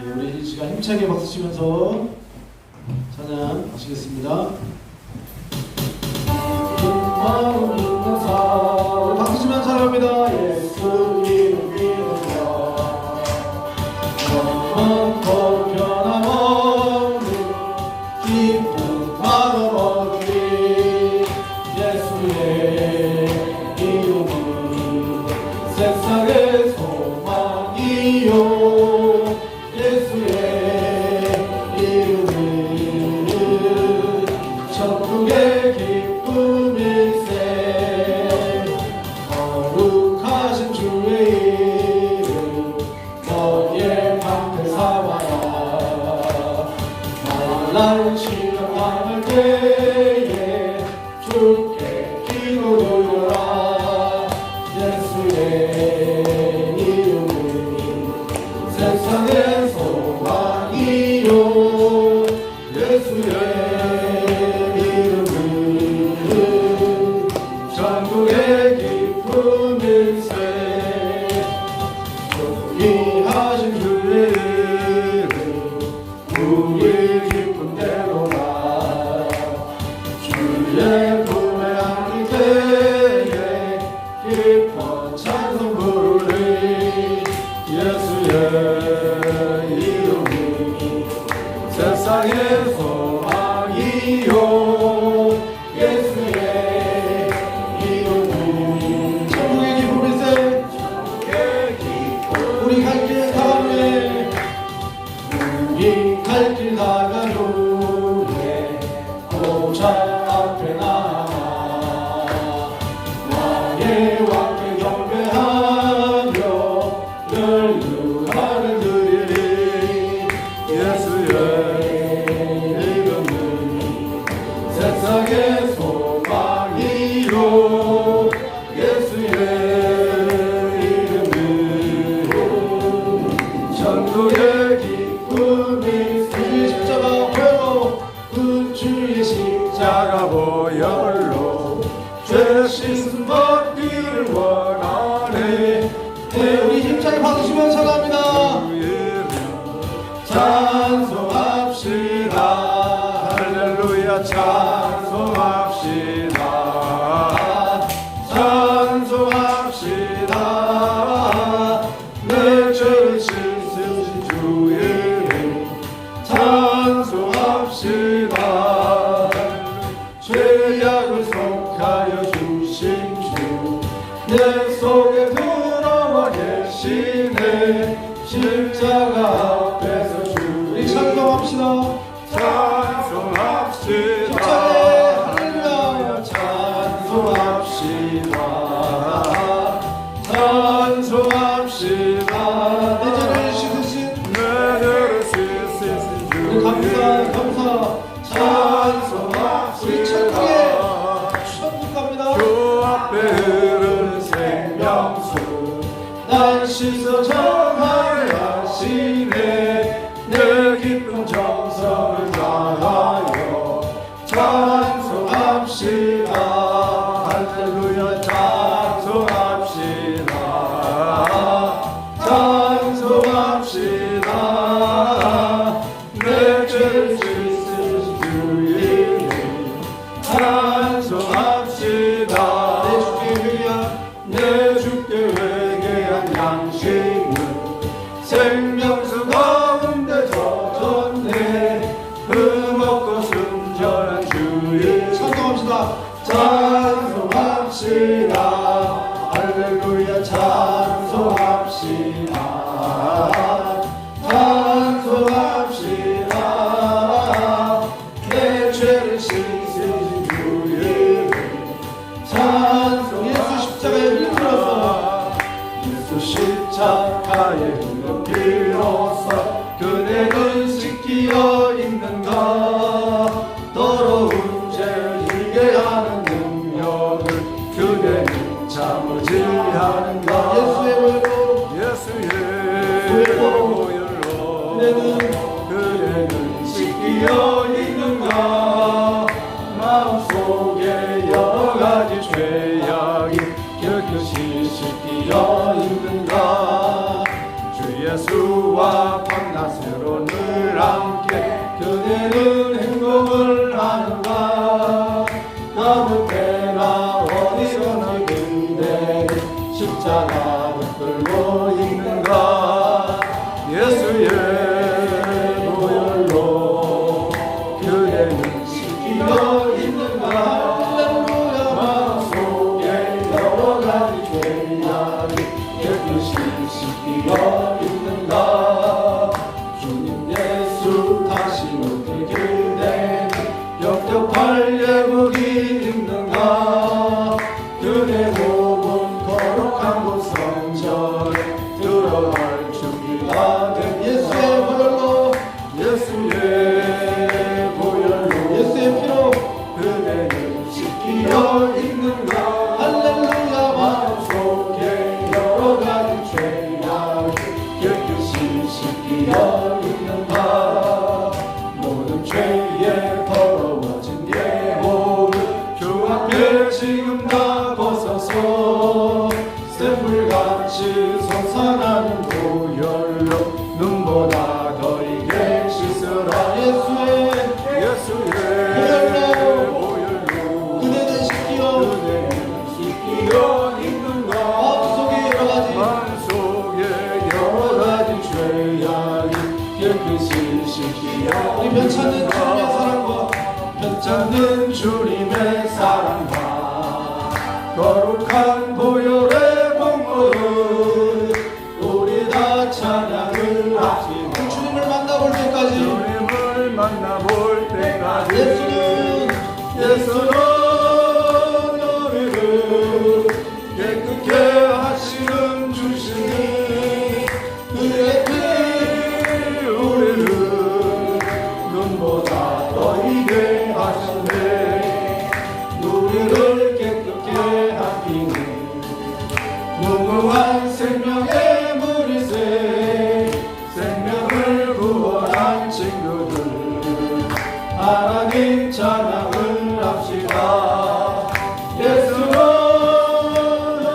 우리 이 시간 힘차게 박수 치면서 찬양 하시겠습니다. 마음 있는 사 박수 치면서 찬양합니다. 예수님 믿으며 영원토록 변함없는 기쁜 마음 얻으리. 예수의 이름은 세상의 소망이요 날 실망할 때에 주께 기도드려라. 예수의 이름은 세상의 소망이요. 예수의 이름은 전국의 기쁨일세. 존귀하신 주의 이름 우리 주의 품에 안길 때에 기뻐 찬송 부르리. 예수의 이름은 세상의 소망이요. 예수의 이름은 천국의 기쁨일세. 우리 갈 길 가오네. 우리 갈 길 나간 후에 고장 앞에 나가 나의 왕께 경배하며 늘 유하를 드리리. 예수의 이름은 세상의 소망이요. 예수의 이름은 천국의 기쁨이. 십자가 보혈로 그 주의 십자가 보혈로 죄 씻음 받기를 원하네. 네, 우리 힘차게 받으시면 찬양합니다. 찬송합시다. 할렐루야 찬송합시다. 찬송합시다. 내 죄를 씻으신 주 이름 찬송합시다. 죄악을 속하여 주신 주 내 속에 들어와 계시네. 십자가 앞에서 주님 찬송합시다. 찬송합시다. 할렐루야 찬송합시다. 찬송합시다. 내 죄를 씻으신 주 감사 찬송합시다. 우리 천국에 천국 갑니다. 주 앞에 흐르는 생명수 날 씻어 정하게 하시네. 내 기쁜 정성을 다하여 찬송합시다. 할렐루야 찬송합시다. 찬송합시다. 내 죄를 씻으신 주 이름 찬송합시다. 내 주께 회개한 양심은 생명수 가운데 젖었네. 흠없고 순전한 주의 찬송합시다. 찬송합시다. 할렐루야 찬송합시다. 찬송합시다. 내 죄를 씻으신 주 이름 찬송. 예수 십자가에 흘러서 예수 십자가에 흘러 비로소 그대는 씻기어 있는가. 더러운 죄를 지게 하는 능력을 그대는 참으지 하는가. 예수의 보혈로 그대는 씻기어 있는가. 마음속에 여러 가지 죄악이 깨끗이 씻기어 있는가. 주 예수와 비어 있는가 모든 죄에 더러워진 예호를 주 앞에 지금 다 벗어서 샘물같이 솟아나는 보혈로 눈보다 더 이게 씻으라 예수의 보혈로 그대는 씻기어 있는가 마음속에 여러 가지 죄악이 깨끗이 씻기어 우리 편찮는 주님의 사랑과 편찮는 주님의 사랑과 거룩한 보혈의 공로를 우리 다 찬양을 합시다. 주님을 만나볼 때까지 예수는 너희를 깨끗게 하시는 주시니 그의 피 우리를 눈보다 더 이게 하셨네 우리를 깨끗게 하기는 무궁한 생명의 물이세 생명을 구원한 친구들 하나님 찬양을 합시다 예수는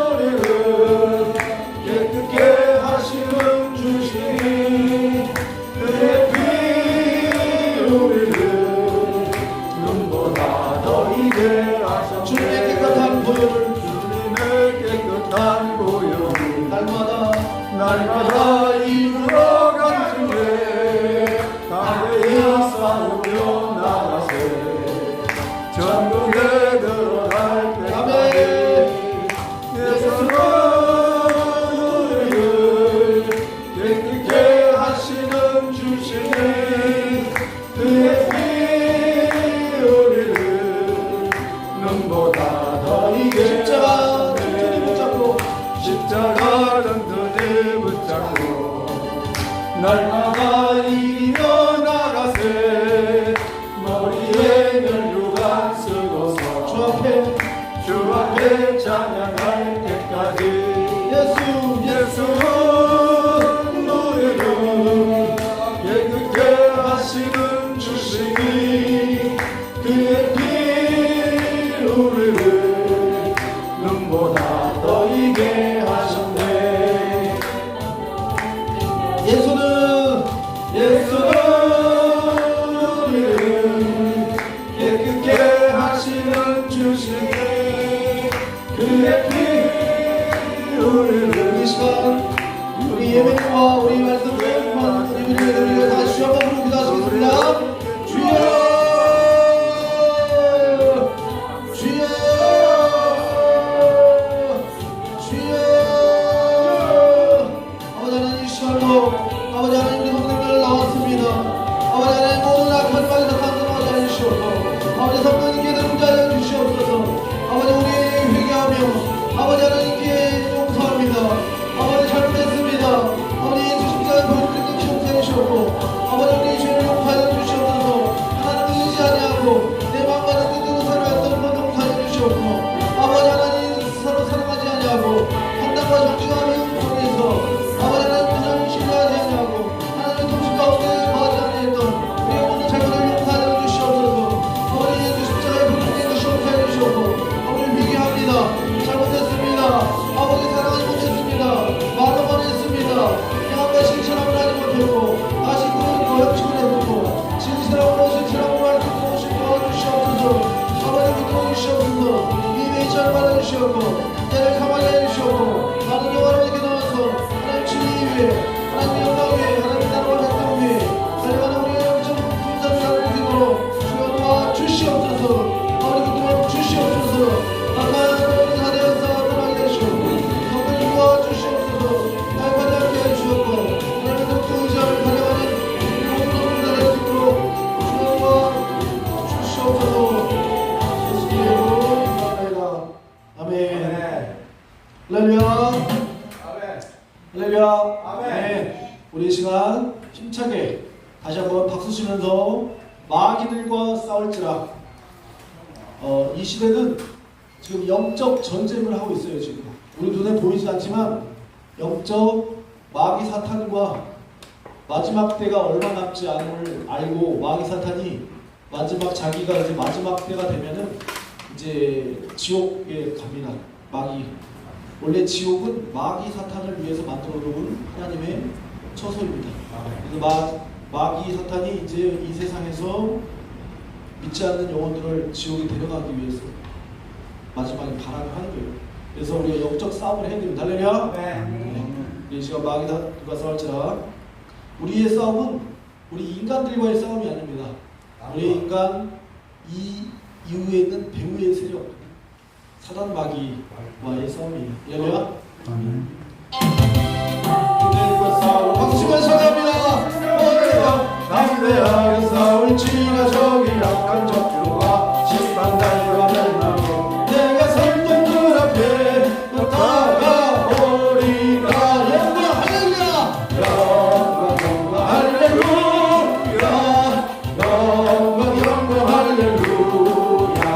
우리를 깨끗게 하시는 주시니 그의 피 우리를 눈보다 더 이게 하셨네 주님의 깨끗한 보혈을 날마다 이끌어가는 게 담대히 싸우며 나가세 전국에 들어갈 때까지 예수는 우리를 깨끗게 하시는 주시니 그의 피 우리를 눈보다 더 이게 십자가 든든히 붙잡고 날마다 이리며 나가세 머리에 면류관 쓰고서 주 앞에 찬양할 때까지 예수는 우리를 깨끗게 하시는 주시니 그의 피 우리를 눈보다 더 이게 하셨네 예수는 우리를 깨끗게 하시는 주시니 그의 피 우리를 이 시간 우리 예배와 우리 말씀을 우리 예배를 다시 한번 부르고 기도하시겠습니다 주여 아버지 하나님 우리 성도님들 나왔습니다. 아버지 하나님 모든 악한 말에서 강건하게 하여 주시옵소서. 아버지 성도님께 등자하여 주시옵소서. 아버지 우리 회개하며 아버지 하나님께 용서합니다. 아버지 잘못했습니다. 아버지 예수 십자가의 보혈을 끊지 용서해 주시옵고 아버지 우리 죄를 용서하여 주시옵소서. 하나님을 의지하지 않고 내 마음과 내 뜻대로 살아왔던 것 용서하여 주시옵고 아버지 하나님 서로 사랑하지 아니하고 판단과 정직함을 통해서 아버지 하나님 그냥 신뢰하지 아니하고 하나님의 통치 가운데 거하지 아니했던 우리의 모든 잘못을 용서하여 주시옵소서. 아버지 예수 십자가의 보혈을 끊지 용서해 주시옵고 아버지 회개합니다. 잘못했습니다. 아버지 사랑하지 못했습니다. 말로만 했습니다. 양과 신실함을 하지 못했고 다시 그 형식을 해보고 진실함으로 신실함으로 할 수 있도록 신뢰하여 주시옵소서. 아버지 붙들어 주시옵소서. 이 회의를 받아주시옵고 때를 가만히 해주시옵고 나는 영화로에게 나와서 하나님 주님 위에 하나님 영광 위에 하나님 나라와 백성 위에 살아가는 우리의 영적 군사를 살아주시도록 주여 도와 주시옵소서. 아버지 붙들어 주시옵소서. 아까 다 되어서 떠나게 되시옵고 성령님 도와 주시옵소서. 날마다 함께 해주시옵고 하나님의 독특 의지함을 가져가는 모든 군사 될 수 있도록 주여 도와 주시옵소서. 예수님의 이름으로 기도합니다. 아멘. 할렐루야. 할렐루야. 아멘. 우리 이 시간 힘차게 다시 한번 박수 치면서 마귀들과 싸울지라. 이 시대는 지금 영적 전쟁을 하고 있어요. 지금 우리 눈에 보이지 않지만 영적 마귀 사탄과 마지막 때가 얼마 남지 않음을 알고 마귀 사탄이 자기가 이제 마지막 때가 되면은 이제 지옥에 갑니다. 마귀. 원래 지옥은 마귀 사탄을 위해서 만들어 놓은 하나님의 처소입니다. 그래서 마귀 사탄이 이제 이 세상에서 믿지 않는 영혼들을 지옥에 데려가기 위해서 마지막에 발악을 하는 거예요. 그래서 우리가 영적 싸움을 해야 됩니다. 할렐루야. 이 시간 마귀가 싸울지라. 우리의 싸움은 우리 인간들과의 싸움이 아닙니다. 우리 인간 이 이후에 있는 배후의 세력, 사단 마귀와의 싸움이에요. 할렐루야. 그들과 싸워 박수가 시작합니다. 담대하게 싸울지라 저기 약한 적들과 심판달과 멸망으로 내가 설정들 앞에 다가오리라. 영광 할렐루야. 영광 할렐루야. 영광 할렐루야.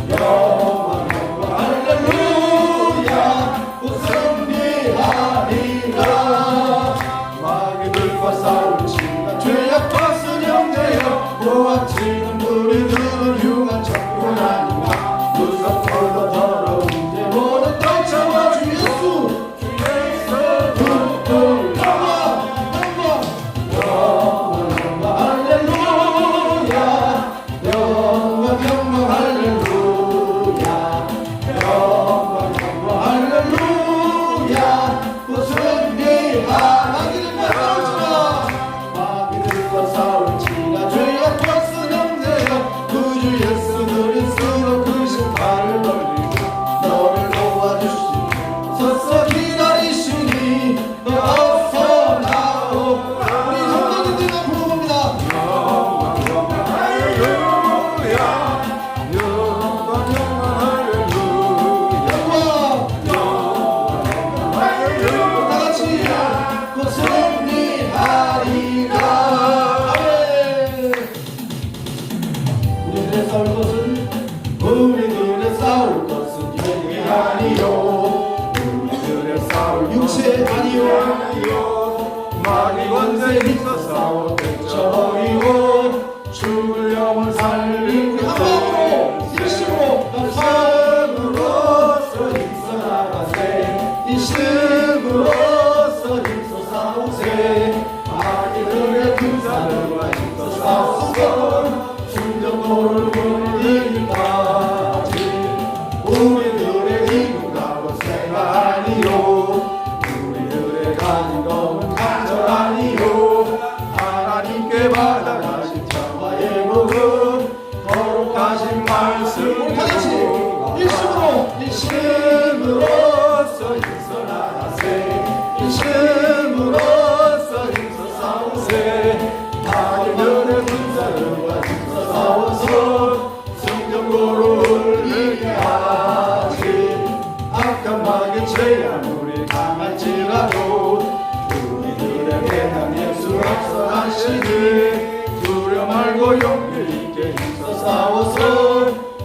영광 할렐루야. 곧 승리하리라. 마귀들과 싸울지라 죄악과 쓰령되어 보았지는 우리들은 흉한 적군 아니라 무섭고도 더러운 데모는 떨쳐와 주 예수 영광 할렐루야. 영광 할렐루야. 영광 할렐루야. 곧 승리하라. 마귀들과 싸울지라 죄악과 쓰령되어 구주 예수 그리스도 스스로 그 신발을 돌리고 너를 도와주시니 서서 기다리시니 너 어서 나오. 우리 성도님들과 부르봅니다. 영광 할렐루야. 영광 할렐루야. 다같이 곧 승리하리라. 우리들의 싸울 것은 영이 아니요 우리들의 싸울 육체 아니요 마귀 권세 힘써 싸워 대처이고 죽을 영혼 살리고 한마음으로 일심으로 삶으로서 힘써 나가세. 일심으로서 힘써 싸우세. 마귀들의 군사들과 힘써 싸우소. 순정도를 이기까지 우리들의 힘은 값어세가 아니요 우리들의 가진 것은 간절 아니요 하나님께 받아가신 참화의 복음 거룩하신 말씀으로 일심으로서 힘써 나가세. 일심으로서 힘써 싸우세. 마귀들의 군사들과 힘써 싸워서 성전고를 이기하지. 악한 마귀 죄악 우리 당할지라도 우리들의 대담 예수 앞서가시니 두려 말고 용기 있게 힘써 싸워서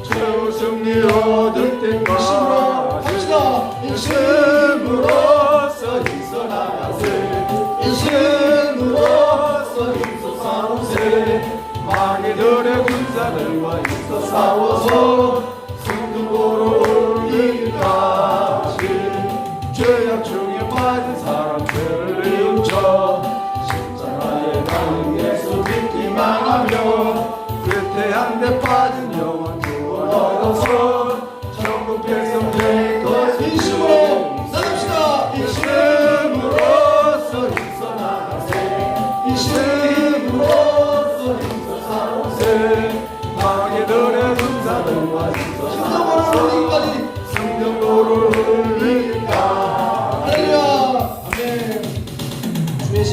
최후 승리 얻을 때까지 일심으로서 힘써 나가세. 일심으로서 힘써 싸우세. 마귀들의 군사들과 힘써 싸워서 승승고로 이기까지. 죄악 중에 빠진 사람 죄를 뉘우쳐 십자가에 달린 예수 믿기만 하며 괴태한데 빠진 영혼 구원 얻어서 천국 백성 될 것. 일심으로 나갑시다. 일심으로서 힘써 나가세. 일심으로서 힘써 싸우세. 마귀들의 군사들과 힘써 싸워서 승전도를 흘리까. 할렐루야. 아멘. 주의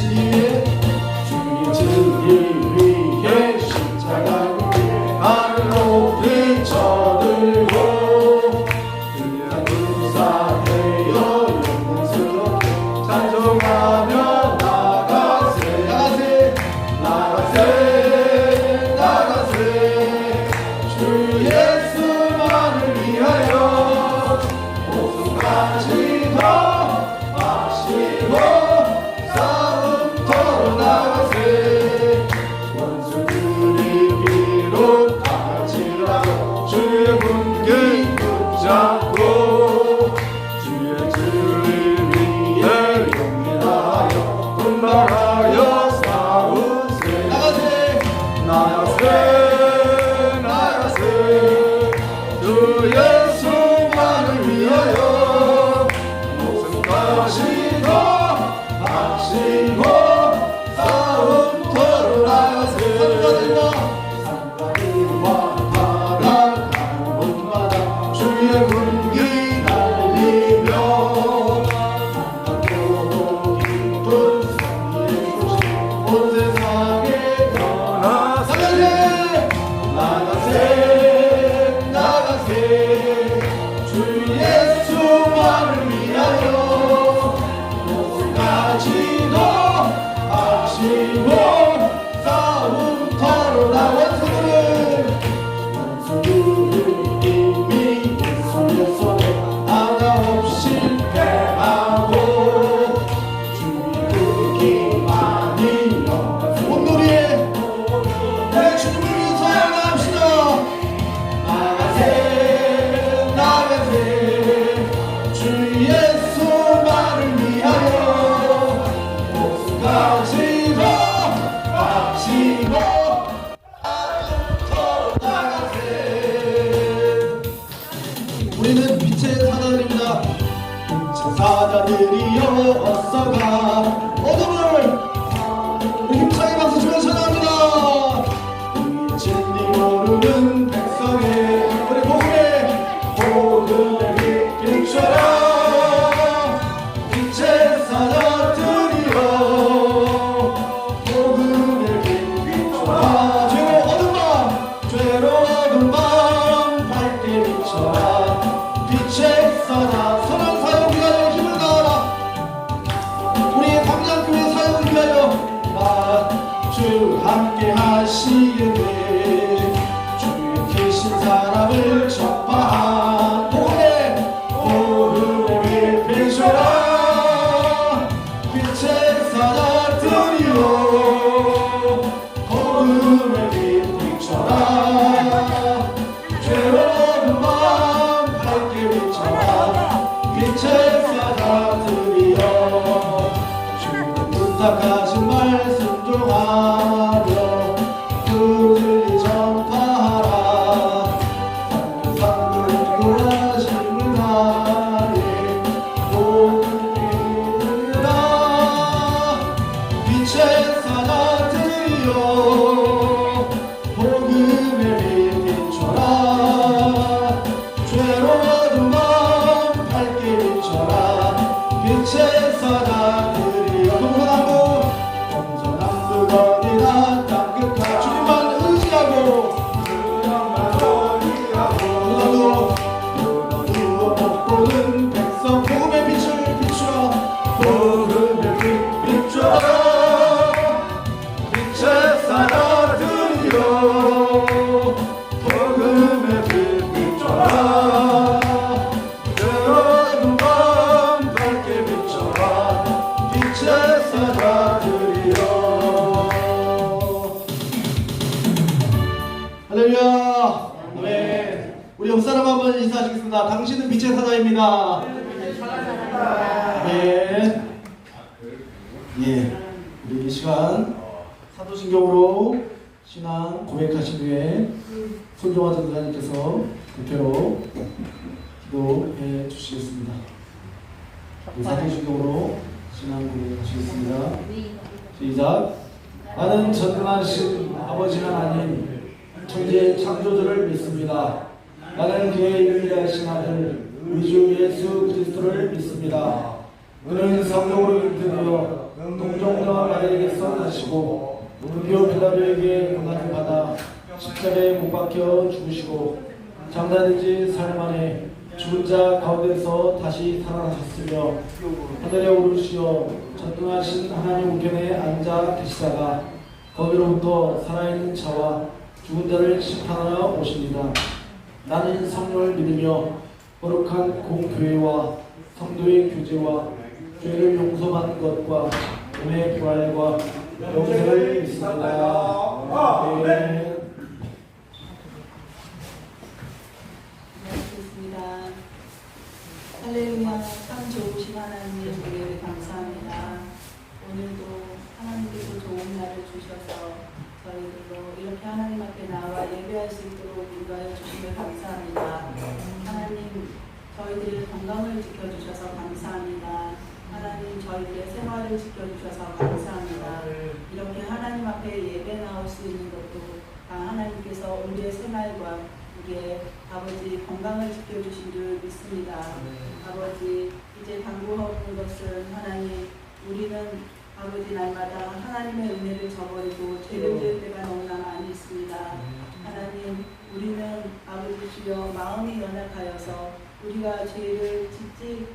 진리 위해 십자가 나를 높이 쳐들고 그냥 군사되어 영광스럽게 찬송하며 나가세. 주 예수만을 위하여 주 함께 하시기를 주의 계신 사랑을 전파한 복음의 빛 비춰라 빛의 사자들이여 복음의 빛 비춰라 죄로운 밤 밝게 비춰라 빛의 사자들이여 주의 부탁하신 말씀 중하며 그 진리 전파하라 산들산들 구하심을 다해 모든 이들아 빛의 사자들이여 복음의 빛 비춰라 죄로운 밤 밝게 비춰라 빛의 사자들이여 동서남북 어디나 땅끝까지 주님만 의지하고 누워 먹고는 백성 복음의 빛을 비추라 복음의 빛 비춰라 빛의 사자들이여 복음의 빛 비춰라 괴로운 밤 밝게 비춰라 빛의 사자들이여 할렐루야 아멘. 우리 옆사람 한번 인사하시겠습니다. 당신은 빛의 사자입니다. 아멘. 예, 우리 이 시간 사도신경으로 신앙 고백하신 후에 손정화 전사님께서 대표로 기도해 주시겠습니다. 우리 사도신경으로 신앙 고백하시겠습니다. 시작. 나는 전능하신 아버지 하나님 천지의 창조주를 믿습니다. 나는 그의 유일하신 아들 우리 주 예수 그리스도를 믿습니다. 그는 성령으로 잉태되어 동정녀 마리아에게서 나시고 본디오 빌라도에게 고난을 받아 십자가에 못 박혀 죽으시고 장사된 지 사흘 만에 죽은 자 가운데서 다시 살아나셨으며 하늘에 오르시어 전능하신 하나님 우편에 앉아 계시다가 거기로부터 살아있는 자와 죽은 자를 심판하러 오십니다. 나는 성령을 믿으며 거룩한 공교회와 성도의 교제와 죄를 용서받는 것과 몸의 부활과 영생을 믿습니다. 아멘. 기도하겠습니다. 할렐루야. 참 좋으신 하나님 우리에게 감사합니다. 오늘도 하나님께서 좋은 날을 주셔서 저희들도 이렇게 하나님 앞에 나와 예배할 수 있도록 인도하여 주시며 감사합니다. 하나님 저희들의 건강을 지켜주셔서 감사합니다. 하나님 저희들의 생활을 지켜주셔서 감사합니다. 이렇게 하나님 앞에 예배 나올 수 있는 것도 다 하나님께서 우리의 생활과 우리의 아버지 건강을 지켜주신 줄 믿습니다. 아버지 이제 당부하는 것은 하나님 우리는 아버지 날마다 하나님의 은혜를 저버리고 죄를 지을 때가 너무나 많이 있습니다. 하나님 우리는 아버지 주여 마음이 연약하여서 우리가 죄를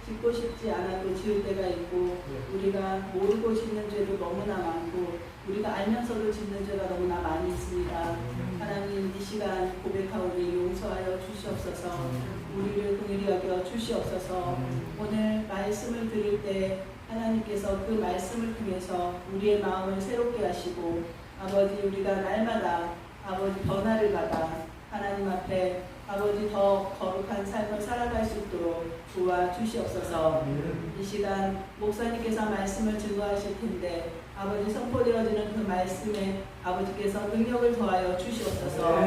짓고 싶지 않아도 지을 때가 있고 우리가 모르고 짓는 죄도 너무나 많고 우리가 알면서도 짓는 죄가 너무나 많이 있습니다. 하나님 이 시간 고백하오니 용서하여 주시옵소서. 우리를 긍휼히 여겨 주시옵소서. 오늘 말씀을 들을 때 하나님께서 그 말씀을 통해서 우리의 마음을 새롭게 하시고 아버지 우리가 날마다 아버지 변화를 받아 하나님 앞에 아버지 더 거룩한 삶을 살아갈 수 있도록 도와주시옵소서. 이 시간 목사님께서 말씀을 증거하실 텐데 아버지 선포되어지는 그 말씀에 아버지께서 능력을 더하여 주시옵소서.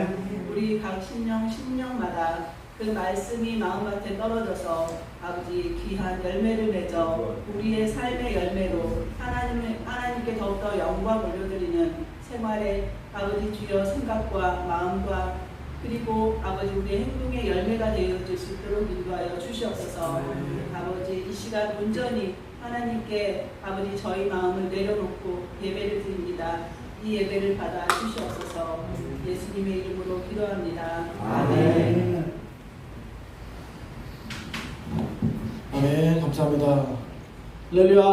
우리 각 심령마다 그 말씀이 마음밭에 떨어져서 아버지 귀한 열매를 맺어 우리의 삶의 열매로 하나님께 더욱더 영광 올려드리는 생활의 아버지 주여 생각과 마음과 그리고 아버지 우리의 행동의 열매가 되어질 수 있도록 인도하여 주시옵소서. 아버지 이 시간 온전히 하나님께 아버지 저희 마음을 내려놓고 예배를 드립니다. 이 예배를 받아 주시옵소서. 예수님의 이름으로 기도합니다. 아멘. 아멘. 감사합니다. 할렐루야.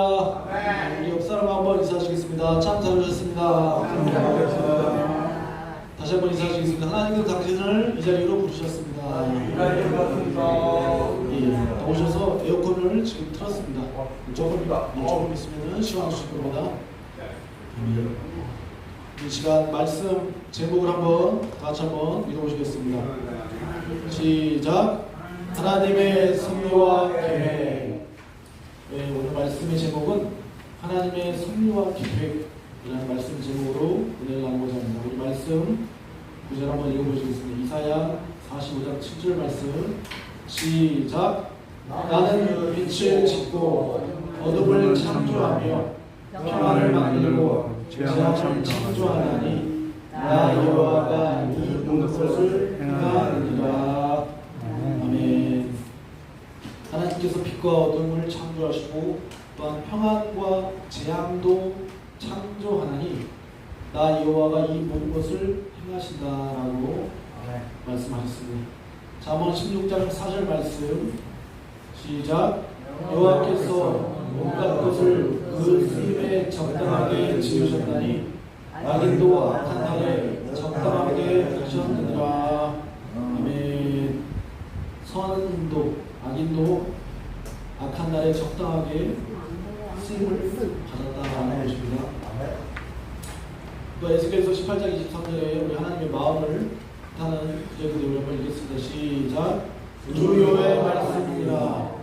우리 옆 사람 한번 인사하시겠습니다. 참 잘 오셨습니다. 다시 한번 인사하시겠습니다. 하나님께서 당신을 이 자리로 부르셨습니다. 예, 오셔서 에어컨을 지금 틀었습니다. 조금 있으면 시원하실 겁니다. 이 시간 말씀 제목을 한번 같이 한번 읽어보시겠습니다. 시작. 하나님의 섭리와 계획. 네, 오늘 말씀의 제목은 하나님의 섭리와 계획이라는 말씀 제목으로 은혜를 나누고자 합니다. 우리 말씀 구절 한번 읽어보시겠습니다. 이사야 45장 7절 말씀 시작. 나는 빛을 짓고 어둠을 창조하며 평화를 만들고 재앙을 창조하나니 나 여호와가 이 모든 것을 행하느니라. 아멘. 하나님께서 빛과 어둠을 창조하시고 또한 평안과 재앙도 창조하나니 나 여호와가 이 모든 것을 행하신다라고 말씀하셨습니다. 잠언 16장 4절 말씀 시작. 여호와께서 온갖 것을 그 쓰임에 적당하게 지으셨다니 악인도 악한 날에 적당하게 하셨느니라. 아멘. 선인도 악인도 악한 날에 적당하게 쓰임을 받았다라는 것입니다. 또 에스겔서 18장 23절에 우리 하나님의 마음을 뜻하는 구절을 한번 읽겠습니다. 시작. 주여의 말씀이라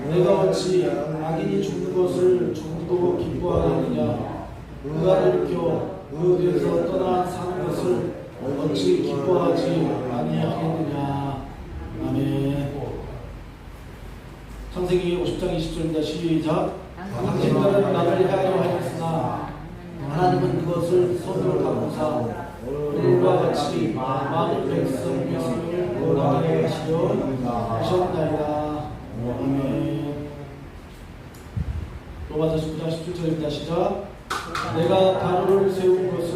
내가 어찌 악인이 죽는 것을 죽도 기뻐하겠느냐. 그가 일으켜 그 뒤에서 떠나 사는 것을 어찌 기뻐하지 아니하겠느냐. 아멘. 창세기 50장 20절입니다. 시작. 당신들은 나를 향하여 하였으나 하나님은 그것을 손으로 바꾸사 오늘과 같이 많은 백성의 생명을 구원하게 하시려 하셨나이다. 아멘. 로마서 19장 17절입니다. 시작. 내가 바로를 세운 것은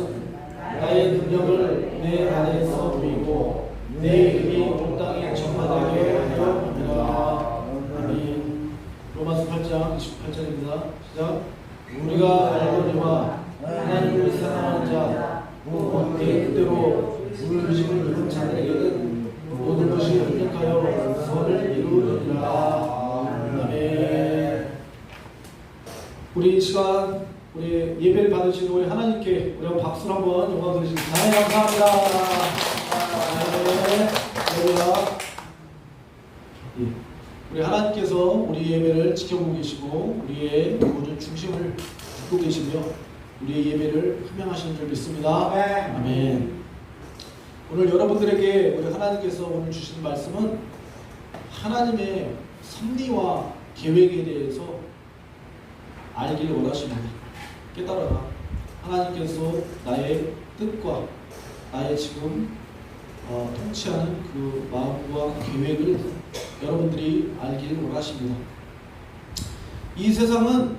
나의 능력을 내 안에서 보이고 내 이름이 온 땅에 전파되게 하려 함이라. 아멘. 로마서 8장 28절입니다. 시작. 우리가 알거니와 하나님을 사랑하는 자 곧 그대로 의식을 입은 자들에게는 모든 것이 협력하여 선을 이루느니라. 아멘. 우리 이 시간 우리 예배를 받으신 우리 하나님께 우리 한번 박수를 한번 영광 드리십니다. 하나님 감사합니다. 할렐루야. 우리 하나님께서 우리 예배를 지켜보고 계시고 우리의 모든 중심을 듣고 계시며 우리의 예배를 흠양하시는 줄 믿습니다. 아멘. 오늘 여러분들에게 우리 하나님께서 오늘 주시는 말씀은 하나님의 섭리와 계획에 대해서 알기를 원하십니다. 깨달아라. 하나님께서 나의 뜻과 나의 지금 통치하는 그 마음과 계획을 여러분들이 알기를 원하십니다. 이 세상은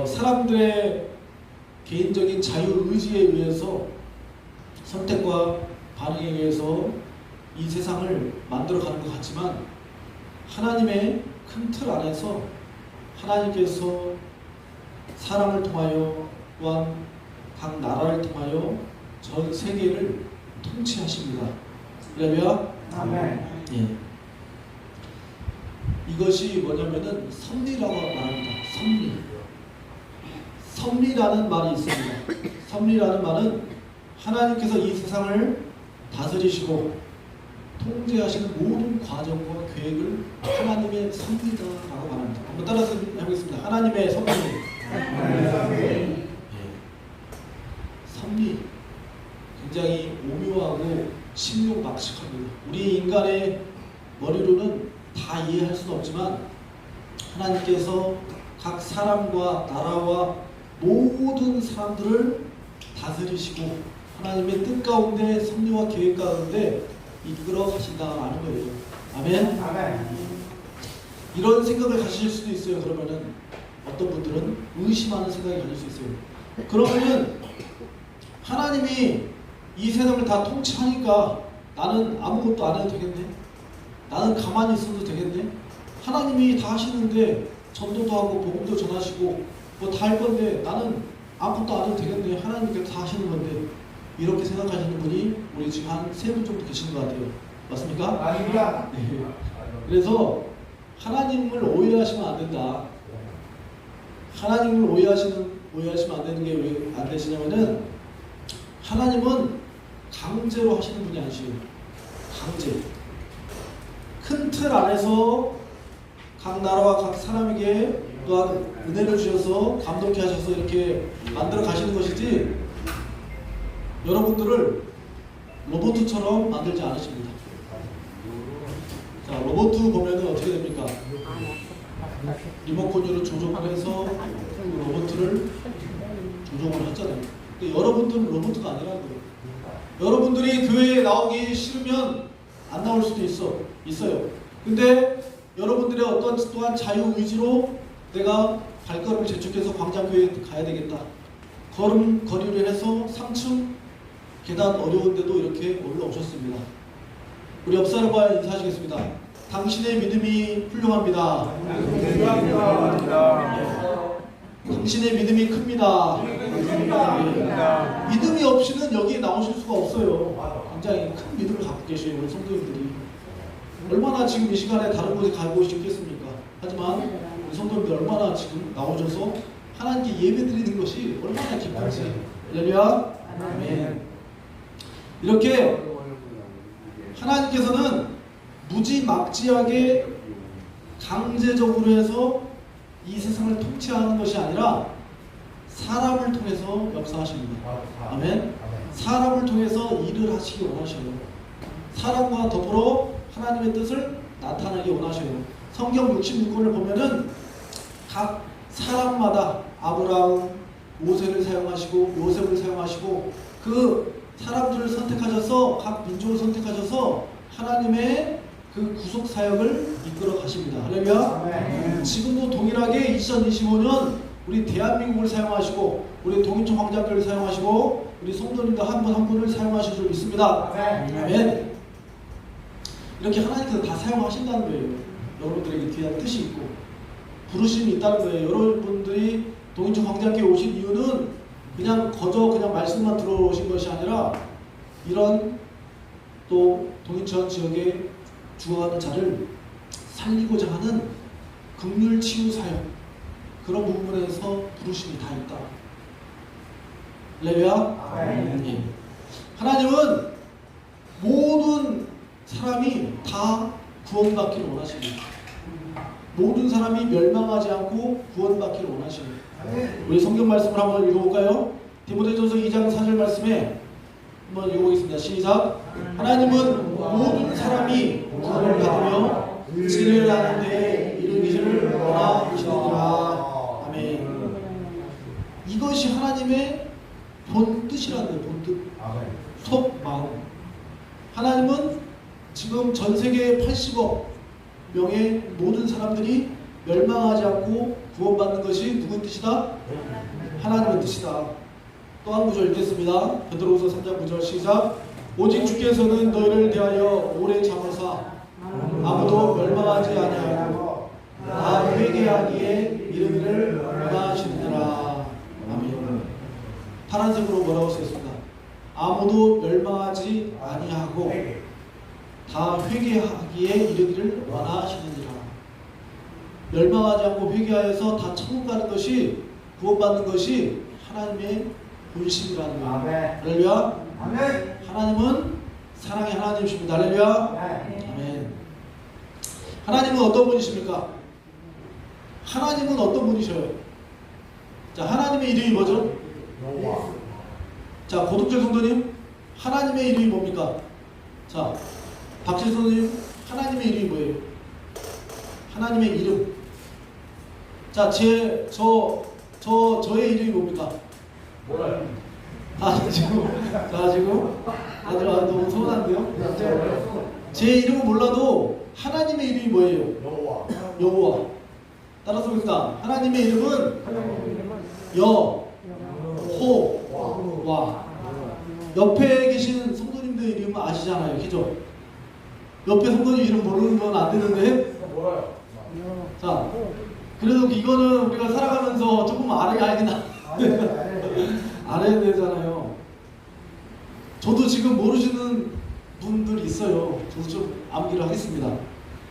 사람들의 개인적인 자유의지에 의해서 선택과 반응에 의해서 이 세상을 만들어가는 것 같지만 하나님의 큰 틀 안에서 하나님께서 사람을 통하여 또한 각 나라를 통하여 전 세계를 통치하십니다. 할렐루야. 아멘. 예. 이것이 뭐냐면은 섭리라고 말합니다. 섭리. 섭리라는 말이 있습니다. 섭리라는 말은 하나님께서 이 세상을 다스리시고 통제하시는 모든 과정과 계획을 하나님의 섭리다라고 말합니다. 한번 따라서 해보겠습니다. 하나님의 섭리. 예. 섭리. 굉장히 오묘하고 신묘막측합니다. 우리 인간의 머리로는 다 이해할 수는 없지만 하나님께서 각 사람과 나라와 모든 사람들을 다스리시고 하나님의 뜻 가운데 섭리와 계획 가운데 이끌어 가신다라는 거예요. 아멘. 아멘. 이런 생각을 가실 수도 있어요. 그러면은 어떤 분들은 의심하는 생각이 가질 수 있어요. 그러면은 하나님이 이 세상을 다 통치하니까 나는 아무것도 안 해도 되겠네? 나는 가만히 있어도 되겠네? 하나님이 다 하시는데 전도도 하고 복음도 전하시고 뭐 다 할 건데 나는 아무것도 안 해도 되겠네. 하나님께서 다 하시는 건데 이렇게 생각하시는 분이 우리 지금 한 3분 정도 계시는 것 같아요. 맞습니까? 아닙니다. 네. 그래서 하나님을 오해하시면 안 된다. 하나님을 오해하시면 안 되는 게 왜 안 되시냐면은 하나님은 강제로 하시는 분이 아니시에요. 강제. 큰 틀 안에서 각 나라와 각 사람에게 또한 은혜를 주셔서 감동케 하셔서 이렇게 만들어 가시는 것이지 여러분들을 로봇처럼 만들지 않으십니다. 자, 로봇 보면은 어떻게 됩니까? 리모컨으로 조종을 해서 그 로봇을 조종을 하잖아요. 근데 여러분들은 로봇가 아니라는 거예요. 여러분들이 교회에 나오기 싫으면 안 나올 수도 있어요. 근데 여러분들의 어떤 또한 자유의지로 내가 발걸음을 재촉해서 광장교회에 가야 되겠다. 거리를 해서 3층 계단 어려운데도 이렇게 올라오셨습니다. 우리 옆 사람과 인사하시겠습니다. 당신의 믿음이 훌륭합니다. 당신의 믿음이 큽니다. 믿음이 없이는 여기에 나오실 수가 없어요. 굉장히 큰 믿음을 갖고 계셔요, 우리 성도님들이. 얼마나 지금 이 시간에 다른 곳에 가고 싶겠습니까? 하지만 우리 성도님들 얼마나 지금 나오셔서 하나님께 예배 드리는 것이 얼마나 기쁜지. 할렐루야. 아멘. 이렇게 하나님께서는 무지막지하게 강제적으로 해서 이 세상을 통치하는 것이 아니라 사람을 통해서 역사하십니다. 아멘. 사람을 통해서 일을 하시기 원하셔요. 사람과 더불어 하나님의 뜻을 나타나기 원하셔요. 성경 66권을 보면은 각 사람마다 아브라함, 모세를 사용하시고 요셉을 사용하시고 그 사람들을 선택하셔서 각 민족을 선택하셔서 하나님의 그 구속 사역을 이끌어 가십니다. 할렐루야. 지금도 동일하게 2025년 우리 대한민국을 사용하시고 우리 동인천 광장교회를 사용하시고 우리 성도님들 한 분 한 분을 사용하실 줄 믿습니다. 아멘. 이렇게 하나님께서 다 사용하신다는 거예요. 여러분들에게 귀한 뜻이 있고 부르심이 있다는 거예요. 여러분들이 동인천 광장교회 오신 이유는 그냥 말씀만 들어오신 것이 아니라 이런 또 동인천 지역에 죽어가는 자를 살리고자 하는 긍휼 치유 사역, 그런 부분에서 부르심이 다 있다. 할렐루야. 예. 하나님은 모든 사람이 다 구원받기를 원하십니다. 모든 사람이 멸망하지 않고 구원받기를 원하십니다. 우리 성경 말씀을 한번 읽어볼까요? 디모데전서 2장 4절 말씀에 한번 읽어보겠습니다. 시작. 하나님은 모든 사람이 구원을 받으며 진리를 아는 데에 이르기를 원하시느니라. 아멘. 이것이 하나님의 본 뜻이라는 거예요. 본 뜻. 속 마음. 하나님은 지금 전 세계 80억 명의 모든 사람들이 멸망하지 않고 구원받는 것이 누구의 뜻이다? 하나님의 뜻이다. 또 한 구절 읽겠습니다. 베드로후서 3장 9절 시작. 오직 주께서는 너희를 대하여 오래 참으사 아무도 멸망하지 아니하고 다 회개하기에 이르기를 원하시느니라. 아멘. 파란색으로 뭐라고 쓰겠습니다. 아무도 멸망하지 아니하고 다 회개하기에 이르기를 원하시느니라. 멸망하지 않고 회개하여서 다 천국 가는 것이, 구원받는 것이 하나님의 본심이라는 거예요. 할렐루야. 아멘. 하나님은 사랑의 하나님이십니다. 할렐루야. 아멘. 하나님은 어떤 분이십니까? 하나님은 어떤 분이셔요? 자, 하나님의 이름이 뭐죠? 자, 고독절 성도님, 하나님의 이름이 뭡니까? 자, 박실 성도님, 하나님의 이름이 뭐예요? 하나님의 이름. 자, 저의 이름이 뭡니까? 몰라요. 지금 다들 너무 서운한데요? 제 이름은 몰라도 하나님의 이름이 뭐예요? 여호와. 따라서 보겠습니다. 하나님의 이름은 여호와. 옆에 계신 성도님들 이름은 아시잖아요, 그죠? 옆에 성도님 이름 모르는 건 안 되는데. 자, 그래도 이거는 우리가 살아가면서 조금 알아야 되나? 알아야 되잖아요. 저도 지금 모르시는 분들이 있어요. 저도 좀 암기를 하겠습니다.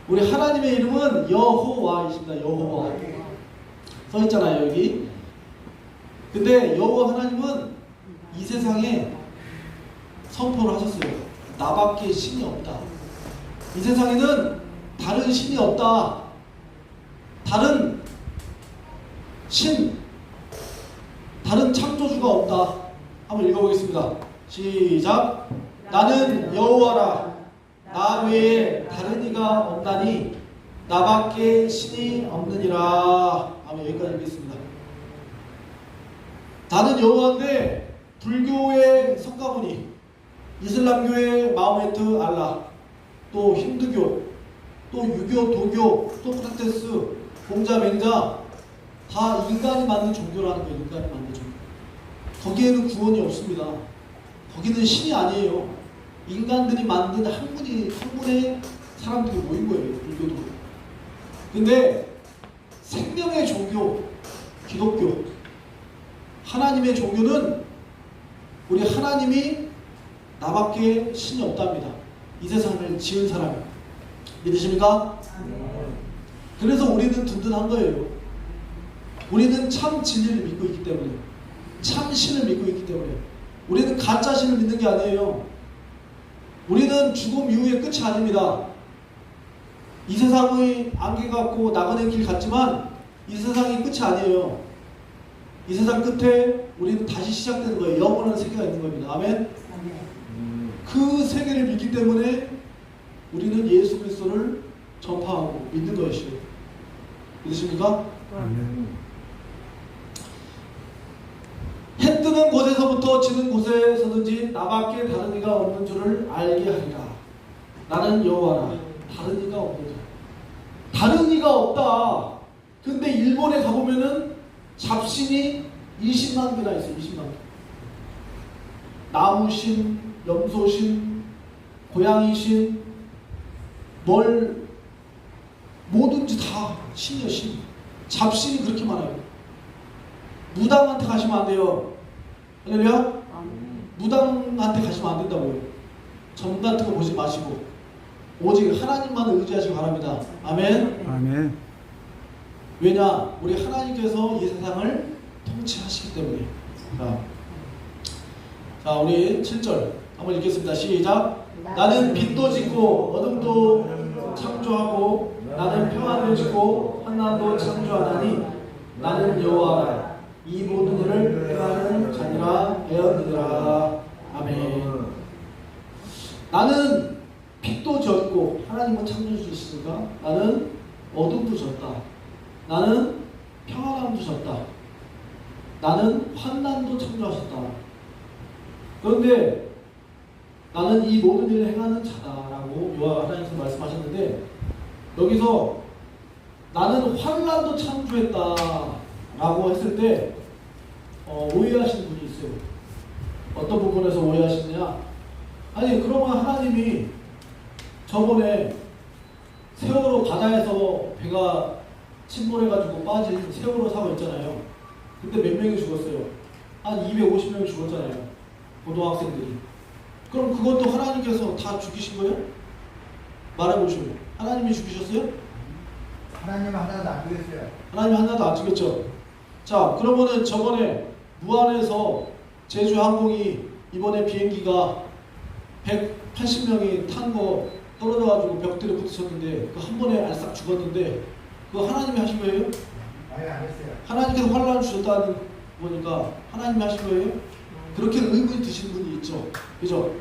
우리 하나님의 이름은 여호와이십니다. 여호와. 써 있잖아요, 여기. 근데 여호와 하나님은 이 세상에 선포를 하셨어요. 나밖에 신이 없다. 이 세상에는 다른 신이 없다. 다른 신, 다른 창조주가 없다. 한번 읽어보겠습니다. 시작. 나는 여호와라. 나 외에 다른 이가 없나니 나밖에 신이 없느니라. 아멘. 여기까지 읽겠습니다. 나는 여호와인데 불교의 성가모니, 이슬람교의 마호메트 알라, 또 힌두교, 또 유교, 도교, 소크라테스, 공자, 맹자 다 인간이 만든 종교라는 거예요. 인간이 만든 종교. 거기에는 구원이 없습니다. 거기는 신이 아니에요. 인간들이 만든 한 분의 사람들이 모인 거예요. 불교도. 근데 생명의 종교, 기독교, 하나님의 종교는 우리 하나님이 나밖에 신이 없답니다. 이 세상을 지은 사람. 믿으십니까? 그래서 우리는 든든한 거예요. 우리는 참 진리를 믿고 있기 때문에, 참 신을 믿고 있기 때문에. 우리는 가짜 신을 믿는 게 아니에요. 우리는 죽음 이후의 끝이 아닙니다. 이 세상의 안개 같고 나그네 길 같지만 이 세상이 끝이 아니에요. 이 세상 끝에 우리는 다시 시작되는 거예요. 영원한 세계가 있는 겁니다. 아멘. 그 세계를 믿기 때문에 우리는 예수 그리스도를 전파하고 믿는 것이에요. 믿으십니까? 해 뜨는 곳에서부터 지는 곳에서든지 나밖에 다른 이가 없는 줄을 알게 하리라. 나는 여호와라. 다른 이가 없느니라. 다른 이가 없다. 근데 일본에 가보면은 잡신이 20만 개나 있어요. 20만 개. 나무신, 염소신, 고양이신, 뭐든지 다 신이요, 신. 잡신이 그렇게 많아요. 무당한테 가시면 안 돼요. 할렐루야? 무당한테 가시면 안 된다고요. 점 같은 거 보지 마시고 오직 하나님만 의지하시기 바랍니다. 아멘. 아멘. 왜냐? 우리 하나님께서 이 세상을 통치하시기 때문에. 자, 우리 7절 한번 읽겠습니다. 시작. 나는 빛도 짓고 어둠도 창조하고 나는 평안도 짓고 환난도 창조하나니 나는 여호와라. 이 모든 일을 행하는 자니라 하였느니라. 아멘. 나는 빛도 지었고 하나님은 창조주시니까 나는 어둠도 졌다. 나는 평안함도 졌다. 나는 환난도 창조하셨다. 그런데 나는 이 모든 일을 행하는 자다라고 여호와 하나님께서 말씀하셨는데 여기서 나는 환난도 창조했다라고 했을 때 오해하시는 분이 있어요. 어떤 부분에서 오해하시느냐? 아니 그러면 하나님이 저번에 세월호 바다에서 배가 침몰해가지고 빠진 세월호 사고 있잖아요. 그때 몇 명이 죽었어요? 한 250명이 죽었잖아요. 고등학생들이. 그럼 그것도 하나님께서 다 죽이신 거예요? 말해보시오. 하나님이 죽이셨어요? 하나님 하나도 안 죽였어요. 하나님 하나도 안 죽였죠. 자, 그러면은 저번에 무안에서 제주항공이 이번에 비행기가 180명이 탄 거 떨어져가지고 벽들에 부딪혔는데 그 한 번에 알싹 죽었는데 그거 하나님이 하신 거예요? 아예 안 했어요. 하나님께서 환란을 주셨다는 거니까 하나님이 하신 거예요? 그렇게 의문이 드시는 분이 있죠. 그죠?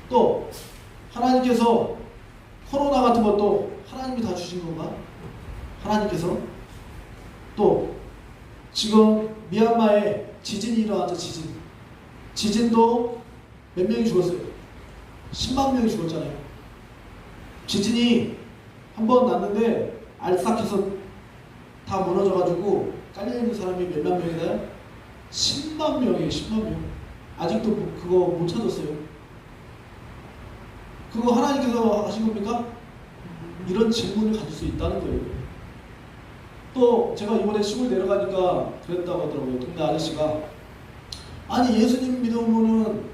또 하나님께서 코로나 같은 것도 하나님이 다 주신 건가? 하나님께서 또 지금 미얀마에 지진이 일어났죠. 지진도 몇 명이 죽었어요? 10만 명이 죽었잖아요. 지진이 한 번 났는데 알싹해서 다 무너져가지고 깔려있는 사람이 몇만 명이나요? 10만 명이에요. 10만 명. 아직도 그거 못 찾았어요. 그거 하나님께서 하신 겁니까? 이런 질문을 가질 수 있다는 거예요. 또 제가 이번에 시골 내려가니까 그랬다고 하더라고요. 동네 아저씨가 아니 예수님 믿으면은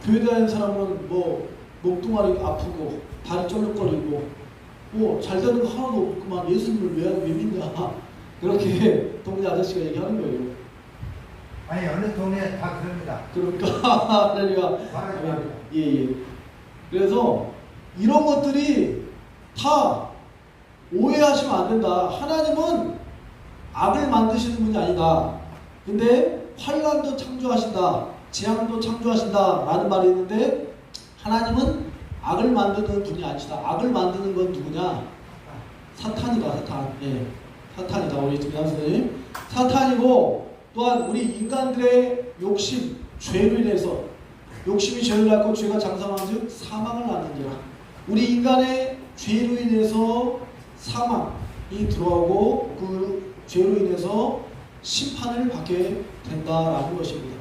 교회 다니는 사람은 뭐 목동아리 아프고 다리 쩔룩거리고 뭐 잘 되는 거 하나도 없구만 예수님을 왜 믿냐 그렇게 동네 아저씨가 얘기하는 거예요. 아니 어느 동네 다 그럽니다. 그러니까 할렐루야. 예. 그래서 이런 것들이 다 오해하시면 안 된다. 하나님은 악을 만드시는 분이 아니다. 근데 환난도 창조하신다. 재앙도 창조하신다. 라는 말이 있는데 하나님은 악을 만드는 분이 아니시다. 악을 만드는 건 누구냐? 사탄이다. 사탄. 예. 사탄이다. 우리 김남 선생님. 사탄이고 또한 우리 인간들의 욕심, 죄로 인해서 욕심이 죄를 낳고 죄가 장사한즉 사망을 낳는지라. 우리 인간의 죄로 인해서 사망이 들어오고 그 죄로 인해서 심판을 받게 된다라는 것입니다.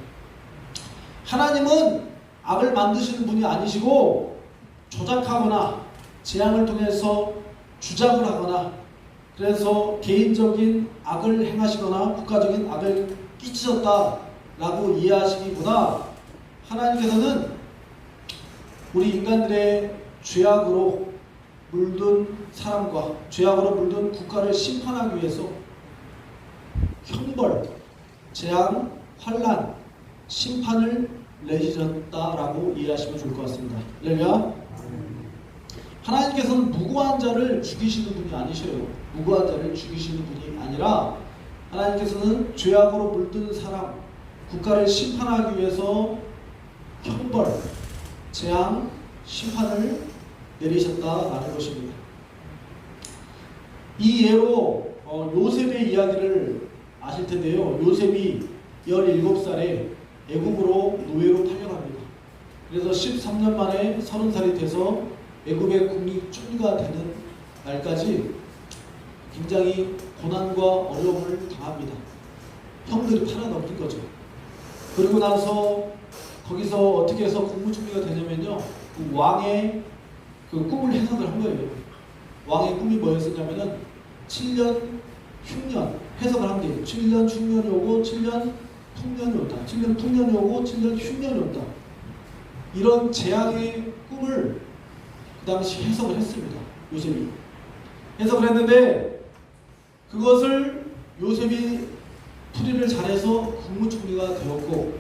하나님은 악을 만드시는 분이 아니시고 조작하거나 재앙을 통해서 주작을 하거나 그래서 개인적인 악을 행하시거나 국가적인 악을 끼치셨다라고 이해하시기보다 하나님께서는 우리 인간들의 죄악으로 물든 사람과 죄악으로 물든 국가를 심판하기 위해서 형벌, 재앙, 환난, 심판을 내리셨다라고 이해하시면 좋을 것 같습니다. 할렐루야. 하나님께서는 무고한 자를 죽이시는 분이 아니셔요. 무고한 자를 죽이시는 분이 아니라 하나님께서는 죄악으로 물든 사람, 국가를 심판하기 위해서 형벌, 재앙, 심판을 내리셨다라는 것입니다. 이 예로 요셉의 이야기를 아실 텐데요. 요셉이 17살에 애굽으로 노예로 팔려갑니다. 그래서 13년 만에 30살이 돼서 애굽의 국립 총리가 되는 날까지 굉장히 고난과 어려움을 당합니다. 형들이 팔아넘긴 거죠. 그리고 나서 거기서 어떻게 해서 국무총리가 되냐면요. 그 왕의 그 꿈을 해석을 한 거예요. 왕의 꿈이 뭐였었냐면은 7년 흉년 해석을 한 게 7년 흉년이 오고 7년 풍년이 온다. 7년 풍년이 오고 7년 흉년이 온다. 이런 재앙의 꿈을 그 당시 해석을 했습니다. 요셉이. 해석을 했는데 그것을 요셉이 풀이를 잘해서 국무총리가 되었고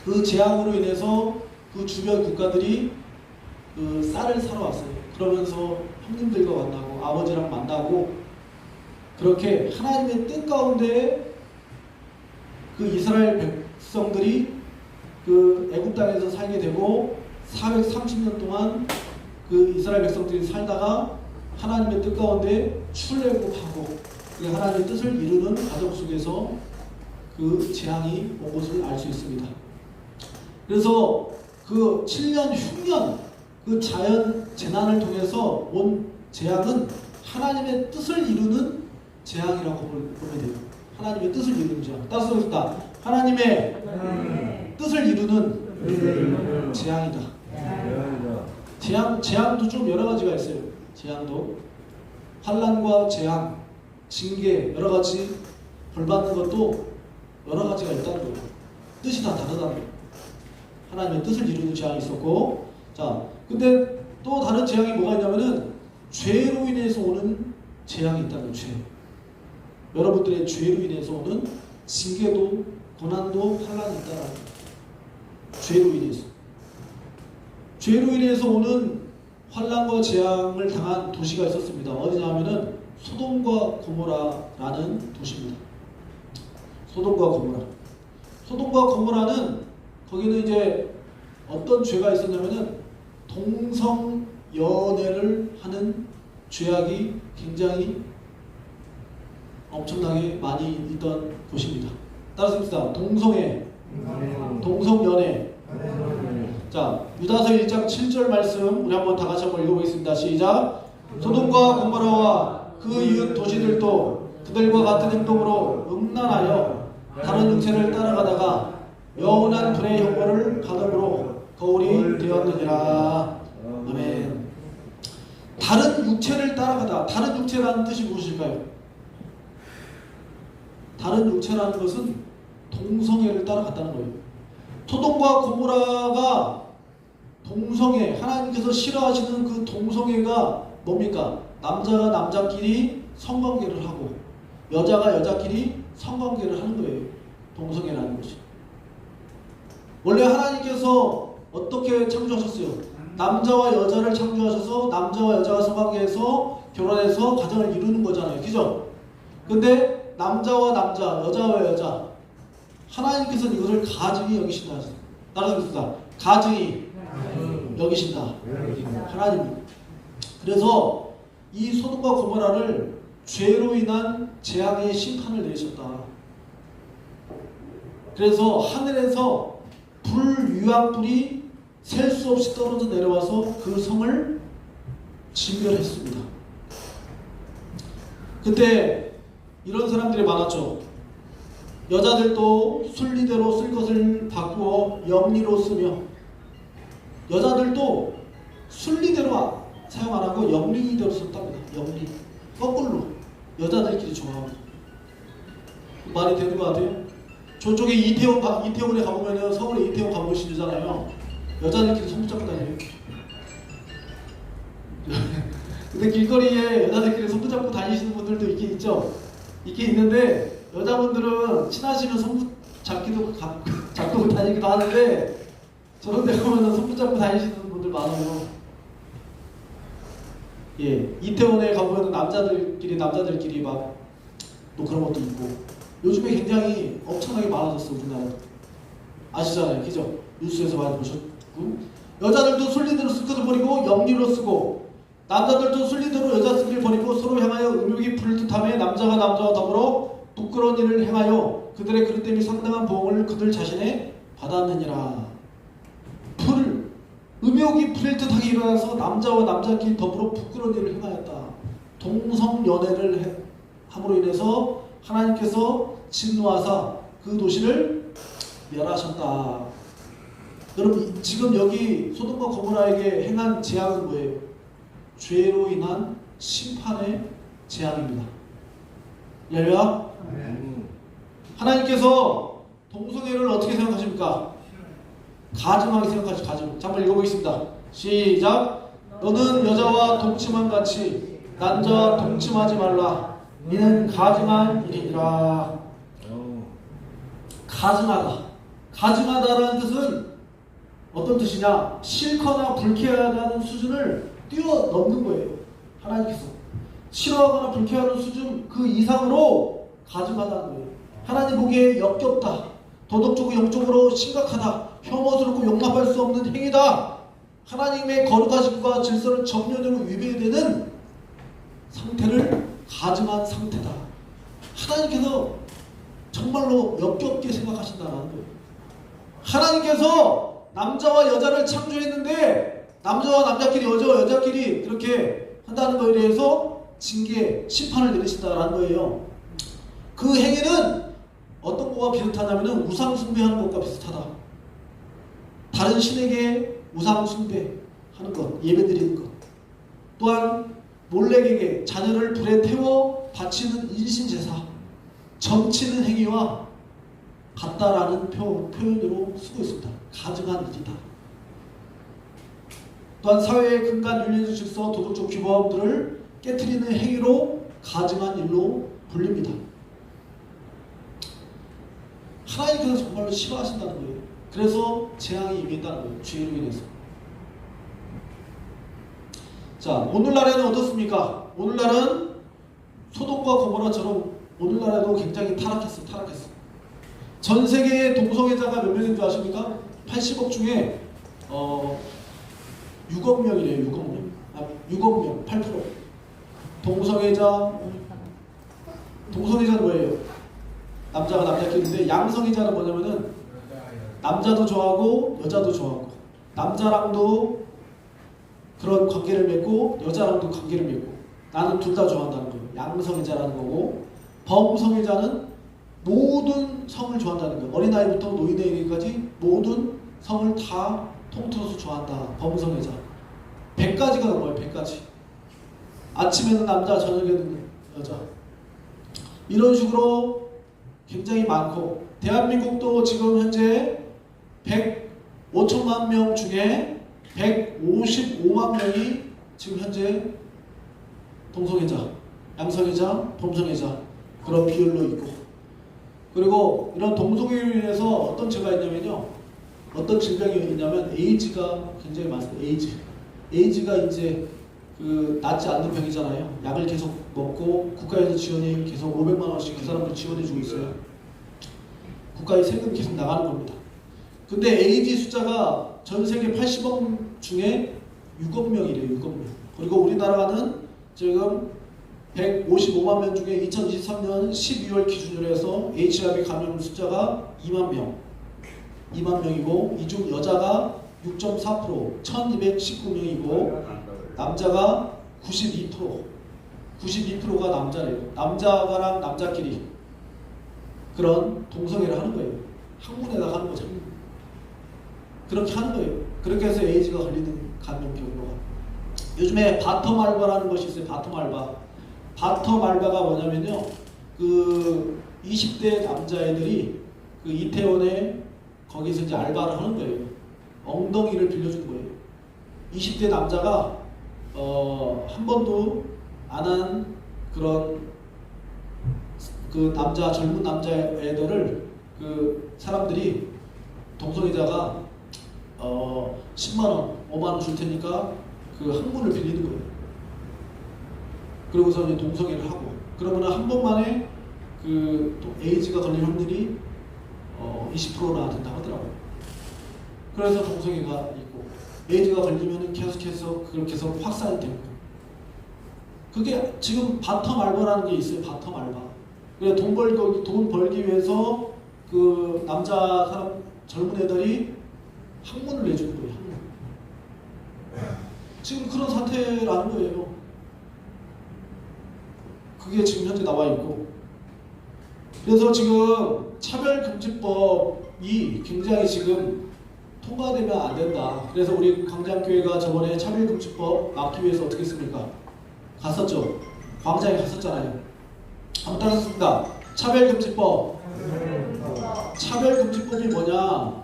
그 재앙으로 인해서 그 주변 국가들이 그 쌀을 사러 왔어요. 그러면서 형님들과 만나고 아버지랑 만나고 그렇게 하나님의 뜻 가운데 그 이스라엘 백성들이 그 애굽 땅에서 살게 되고 430년 동안 그 이스라엘 백성들이 살다가 하나님의 뜻 가운데 출애굽하고 그 하나님의 뜻을 이루는 과정 속에서 그 재앙이 온 것을 알 수 있습니다. 그래서 그 7년 흉년 그 자연 재난을 통해서 온 재앙은 하나님의 뜻을 이루는 재앙이라고 보면 돼요. 하나님의 뜻을 이루는 재앙. 따라서 그렇다. 하나님의 뜻을 이루는 재앙이다. 재앙도 좀 여러 가지가 있어요. 재앙도 환난과 재앙, 징계 여러 가지 벌 받는 것도 여러 가지가 있다는 거예요. 뜻이 다 다르다는 거예요. 하나님의 뜻을 이루는 재앙이 있었고, 자, 근데 또 다른 재앙이 뭐가 있냐면은 죄로 인해서 오는 재앙이 있다는 죄. 여러분들의 죄로 인해서 오는 징계도 고난도 환난이 있다는 거예요. 죄로 인해서. 죄로 인해서 오는 환난과 재앙을 당한 도시가 있었습니다. 어디냐면은 소돔과 고모라라는 도시입니다. 소돔과 고모라. 소돔과 고모라는 거기는 이제 어떤 죄가 있었냐면은 동성 연애를 하는 죄악이 굉장히 엄청나게 많이 있던 곳입니다. 따라서 봅시다. 동성애, 동성연애. 자, 유다서 1장 7절 말씀 우리 한번 다 같이 한번 읽어보겠습니다. 시작. 소돔과 고모라와 그 이웃 도시들도 그들과 같은 행동으로 음란하여 다른 육체를 따라가다가 영원한 불의 형벌을 받음으로 거울이 되었느니라. 아멘. 다른 육체를 따라가다. 다른 육체라는 뜻이 무엇일까요? 다른 육체라는 것은 동성애를 따라갔다는 거예요. 소돔과 고모라가 동성애, 하나님께서 싫어하시는 그 동성애가 뭡니까? 남자가 남자끼리 성관계를 하고 여자가 여자끼리 성관계를 하는 거예요. 동성애라는 것이. 원래 하나님께서 어떻게 창조하셨어요? 남자와 여자를 창조하셔서 남자와 여자가 성관계해서 결혼해서 가정을 이루는 거잖아요. 그죠? 근데 남자와 남자, 여자와 여자, 하나님께서는 이것을 가증히 여기신다. 따라서 가증히 여기신다. 하나님. 그래서 이 소돔과 고모라를 죄로 인한 재앙의 심판을 내리셨다. 그래서 하늘에서 불유황불이 셀 수 없이 떨어져 내려와서 그 성을 진멸했습니다. 그때 이런 사람들이 많았죠. 여자들도 순리대로 쓸 것을 바꾸어 영리로 쓰며, 여자들도 순리대로 사용 안 하고 영리대로 썼답니다. 영리. 거꾸로 여자들끼리 좋아하고. 말이 되는 것 같아요? 저쪽에 이태원에 가보면은, 서울에 이태원 가보시잖아요. 여자들끼리 손붙잡고 다녀요. 근데 길거리에 여자들끼리 손붙잡고 다니시는 분들도 있긴 있죠. 있긴 있는데 여자분들은 친하시면 손붙잡기도 잡고 다니기도 하는데, 저런 데 가면은 손붙잡고 다니시는 분들 많아요. 예, 이태원에 가보면 남자들끼리 막 또 그런 것도 있고, 요즘에 굉장히 엄청나게 많아졌어. 우리나라 아시잖아요, 그죠? 뉴스에서 많이 보셨고, 여자들도 순리대로 쓸 것을 버리고 영리로 쓰고, 남자들도 순리대로 여자 쓰기를 버리고 서로 향하여 음욕이 부를 듯하며 남자가 남자와 더불어 부끄러운 일을 행하여 그들의 그릇 때문에 상당한 보응을 그들 자신에 받았느니라. 음욕이 부릴 듯하게 일어나서 남자와 남자끼리 더불어 부끄러운 일을 행하였다. 동성연애를 함으로 인해서 하나님께서 진노하사 그 도시를 멸하셨다. 여러분, 지금 여기 소돔과 고모라에게 행한 재앙은 뭐예요? 죄로 인한 심판의 재앙입니다. 할렐루야. 하나님께서 동성애를 어떻게 생각하십니까? 가증하게 생각하시죠. 가증. 자, 한번 읽어보겠습니다. 시작. 너는 여자와 동침한 같이 남자와 동침하지 말라. 이는 가증한 일이니라. 가증하다. 가증하다라는 뜻은 어떤 뜻이냐? 싫거나 불쾌하다는 수준을 뛰어넘는 거예요. 하나님께서 싫어하거나 불쾌하는 수준 그 이상으로 가증하다는 거예요. 하나님 보기에 역겹다, 도덕적으로 영적으로 심각하다, 혐오스럽고 용납할 수 없는 행위다, 하나님의 거룩하심과 질서를 전면으로 위배되는 상태를 가증한 상태다. 하나님께서 정말로 역겹게 생각하신다는 거예요. 하나님께서 남자와 여자를 창조했는데 남자와 남자끼리, 여자와 여자끼리 그렇게 한다는 거에 대해서 징계, 심판을 내리신다는 거예요. 그 행위는 어떤 것과 비슷하냐면 우상 숭배하는 것과 비슷하다. 다른 신에게 우상 숭배하는 것, 예배드리는 것. 또한 몰렉에게 자녀를 불에 태워 바치는 인신제사, 점치는 행위와 같다라는 표현으로 쓰고 있습니다. 가증한 일이다. 또한 사회의 근간 윤리적 질서, 도덕적 규범들을 깨트리는 행위로 가증한 일로 불립니다. 하나님께서 정말로 싫어하신다는 거예요. 그래서 재앙이 임한다는 거예요. 죄로 인해서. 자, 오늘날에는 어떻습니까? 오늘날은 소돔과 고모라처럼 오늘날에도 굉장히 타락했어. 전 세계의 동성애자가 몇 명인 줄 아십니까? 80억 중에 6억 명이래요. 6억 명. 6억 명. 8%. 동성애자는 뭐예요? 남자가 남자끼리인데, 양성애자는 뭐냐면은 남자도 좋아하고 여자도 좋아하고, 남자랑도 그런 관계를 맺고 여자랑도 관계를 맺고, 나는 둘 다 좋아한다는 거예요. 양성애자라는 거고, 범성애자는 모든 성을 좋아한다는 거예요. 어린아이부터 노인에게까지 모든 성을 다 통틀어서 좋아한다. 범성애자. 100가지가 넘어요. 100가지. 아침에는 남자, 저녁에는 여자. 이런 식으로 굉장히 많고 대한민국도 지금 현재 105천만 명 중에 155만 명이 지금 현재 동성애자, 양성애자, 범성애자 그런 비율로 있고, 그리고 이런 동성애로 인해서 어떤 죄가 있냐면요, 어떤 질병이 있냐면 에이즈가 굉장히 많습니다. 에이즈가 이제 그 낫지 않는 병이잖아요. 약을 계속 먹고 국가에서 지원이 계속 500만 원씩 그 사람들 지원해주고 있어요. 국가의 세금이 계속 나가는 겁니다. 근데 에이즈 숫자가 전 세계 80억 중에 6억 명이래요. 6억 명. 그리고 우리나라는 지금 155만 명 중에 2023년 12월 기준으로 해서 HIV 감염 숫자가 2만 명. 2만 명이고, 이 중 여자가 6.4%, 1219명이고 남자가 92%가 남자래요. 남자가랑 남자끼리 그런 동성애를 하는 거예요. 학문에다가 하는 거죠. 그렇게 하는 거예요. 그렇게 해서 에이즈가 걸리는 감염 경로가. 요즘에 바텀 알바라는 것이 있어요. 바텀 알바. 바텀 알바가 뭐냐면요, 그 20대 남자애들이 그 이태원에 거기서 이제 알바를 하는 거예요. 엉덩이를 빌려준 거예요. 20대 남자가 한 번도 안 한 그런 그 젊은 남자애들을 그 사람들이 동성애자가 10만 원, 5만 원 줄 테니까 그 항문을 빌리는 거예요. 그러고서 이제 동성애를 하고, 그러면 한 번만에 그 에이즈가 걸릴 확률이 20%나 된다고 하더라고요. 그래서 동성애가 있고, 에이즈가 걸리면 계속해서 그렇게 해서 확산이 되고, 그게 지금 바텀 알바라는 게 있어요. 바텀 알바. 그래 돈 벌기 위해서 그 남자 사람 젊은 애들이 학문을 내주는 거예요. 학문. 지금 그런 사태라는 거예요. 그게 지금 현재 나와 있고, 그래서 지금 차별금지법이 굉장히 지금 통과되면 안 된다. 그래서 우리 광장교회가 저번에 차별금지법 막기 위해서 어떻게 했습니까? 갔었죠. 광장에 갔었잖아요. 한번 따라했습니다. 차별금지법이 뭐냐?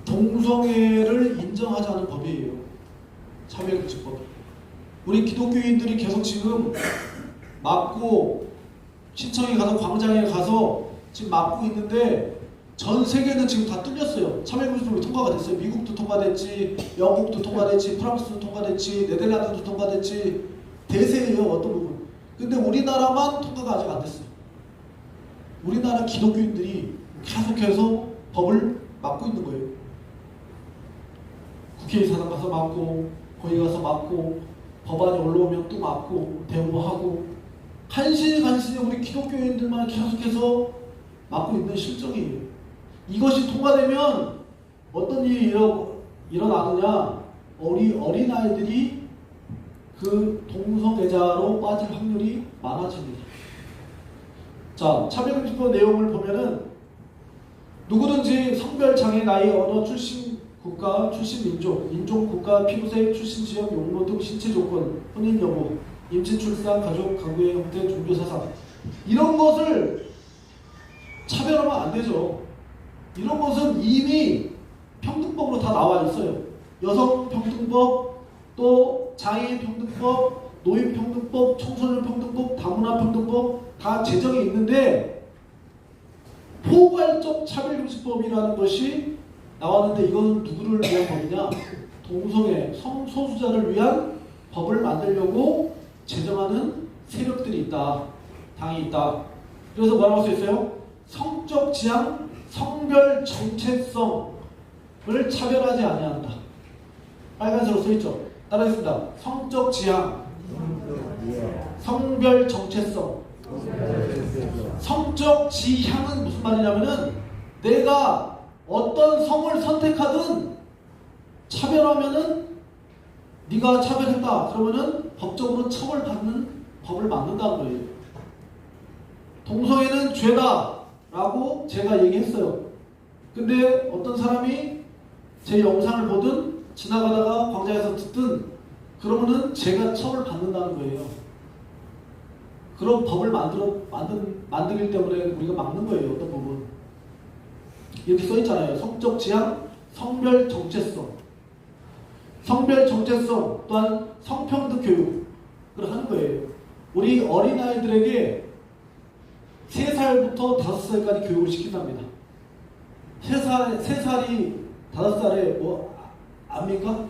동성애를 인정하지 않은 법이에요. 차별금지법. 우리 기독교인들이 계속 지금 막고, 시청에 가서 광장에 가서 지금 막고 있는데 전 세계는 지금 다 뚫렸어요. 차별금지법이 통과가 됐어요. 미국도 통과됐지, 영국도 통과됐지, 프랑스도 통과됐지, 네덜란드도 통과됐지. 대세예요, 어떤 부분. 근데 우리나라만 통과가 아직 안 됐어요. 우리나라 기독교인들이 계속해서 법을 막고 있는 거예요. 국회의사당 가서 막고, 거기 가서 막고, 법안이 올라오면 또 막고, 대우하고, 간신히 우리 기독교인들만 계속해서 막고 있는 실정이에요. 이것이 통과되면 어떤 일이 일어나느냐? 어린아이들이 그 동성애자로 빠질 확률이 많아집니다. 자, 차별금지법 내용을 보면은 누구든지 성별, 장애, 나이, 언어, 출신 국가, 출신 민족, 인종, 국가, 피부색, 출신 지역, 용모 등 신체 조건, 혼인 여부, 임신, 출산, 가족, 가구의 형태, 종교, 사상, 이런 것을 차별하면 안 되죠. 이런 것은 이미 평등법으로 다 나와 있어요. 여성평등법, 또 장애인평등법, 노인평등법, 청소년평등법, 다문화평등법 다 제정이 있는데, 포괄적 차별금지법이라는 것이 나왔는데, 이건 누구를 위한 법이냐? 동성애, 성소수자를 위한 법을 만들려고 제정하는 세력들이 있다. 당이 있다. 그래서 뭐라고 써 있어요? 성적 지향, 성별 정체성을 차별하지 아니한다. 빨간색으로 써 있죠. 따라하겠습니다. 성적 지향, 성별 정체성. 성적 지향은 무슨 말이냐면은 내가 어떤 성을 선택하든 차별하면은, 네가 차별했다 그러면은 법적으로 처벌받는 법을 만든다는 거예요. 동성애는 죄다 라고 제가 얘기했어요. 근데 어떤 사람이 제 영상을 보든 지나가다가 광장에서 듣든 그러면은 제가 처벌받는다는 거예요. 그런 법을 만들기 때문에 우리가 막는 거예요. 어떤 부분 이렇게 써 있잖아요. 성적 지향, 성별 정체성, 성별 정체성 또한 성평등 교육을 하는 거예요. 우리 어린아이들에게 3살부터 5살까지 교육을 시킨답니다. 3살이 5살에 뭐 압니까?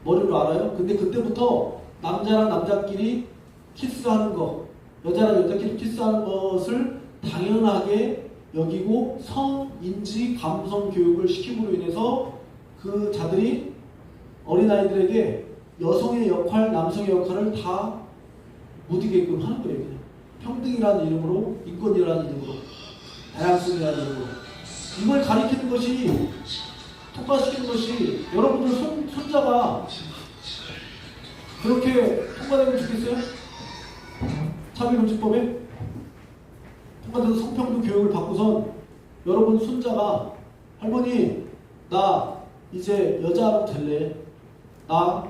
머리로 알아요? 근데 그때부터 남자랑 남자끼리 키스하는 거, 여자랑 여자끼리 키스하는 것을 당연하게 여기고 성인지 감성 교육을 시킴으로 인해서 그 자들이 어린아이들에게 여성의 역할, 남성의 역할을 다 무디게끔 하는 거예요. 그냥. 평등이라는 이름으로, 인권이라는 이름으로, 다양성이라는 이름으로 이걸 가리키는 것이, 통과시키는 것이 여러분들 손자가 그렇게 통과되면 좋겠어요? 차별금지법에 통과돼서 성평등 교육을 받고선 여러분 손자가 할머니 나 이제 여자로 될래, 나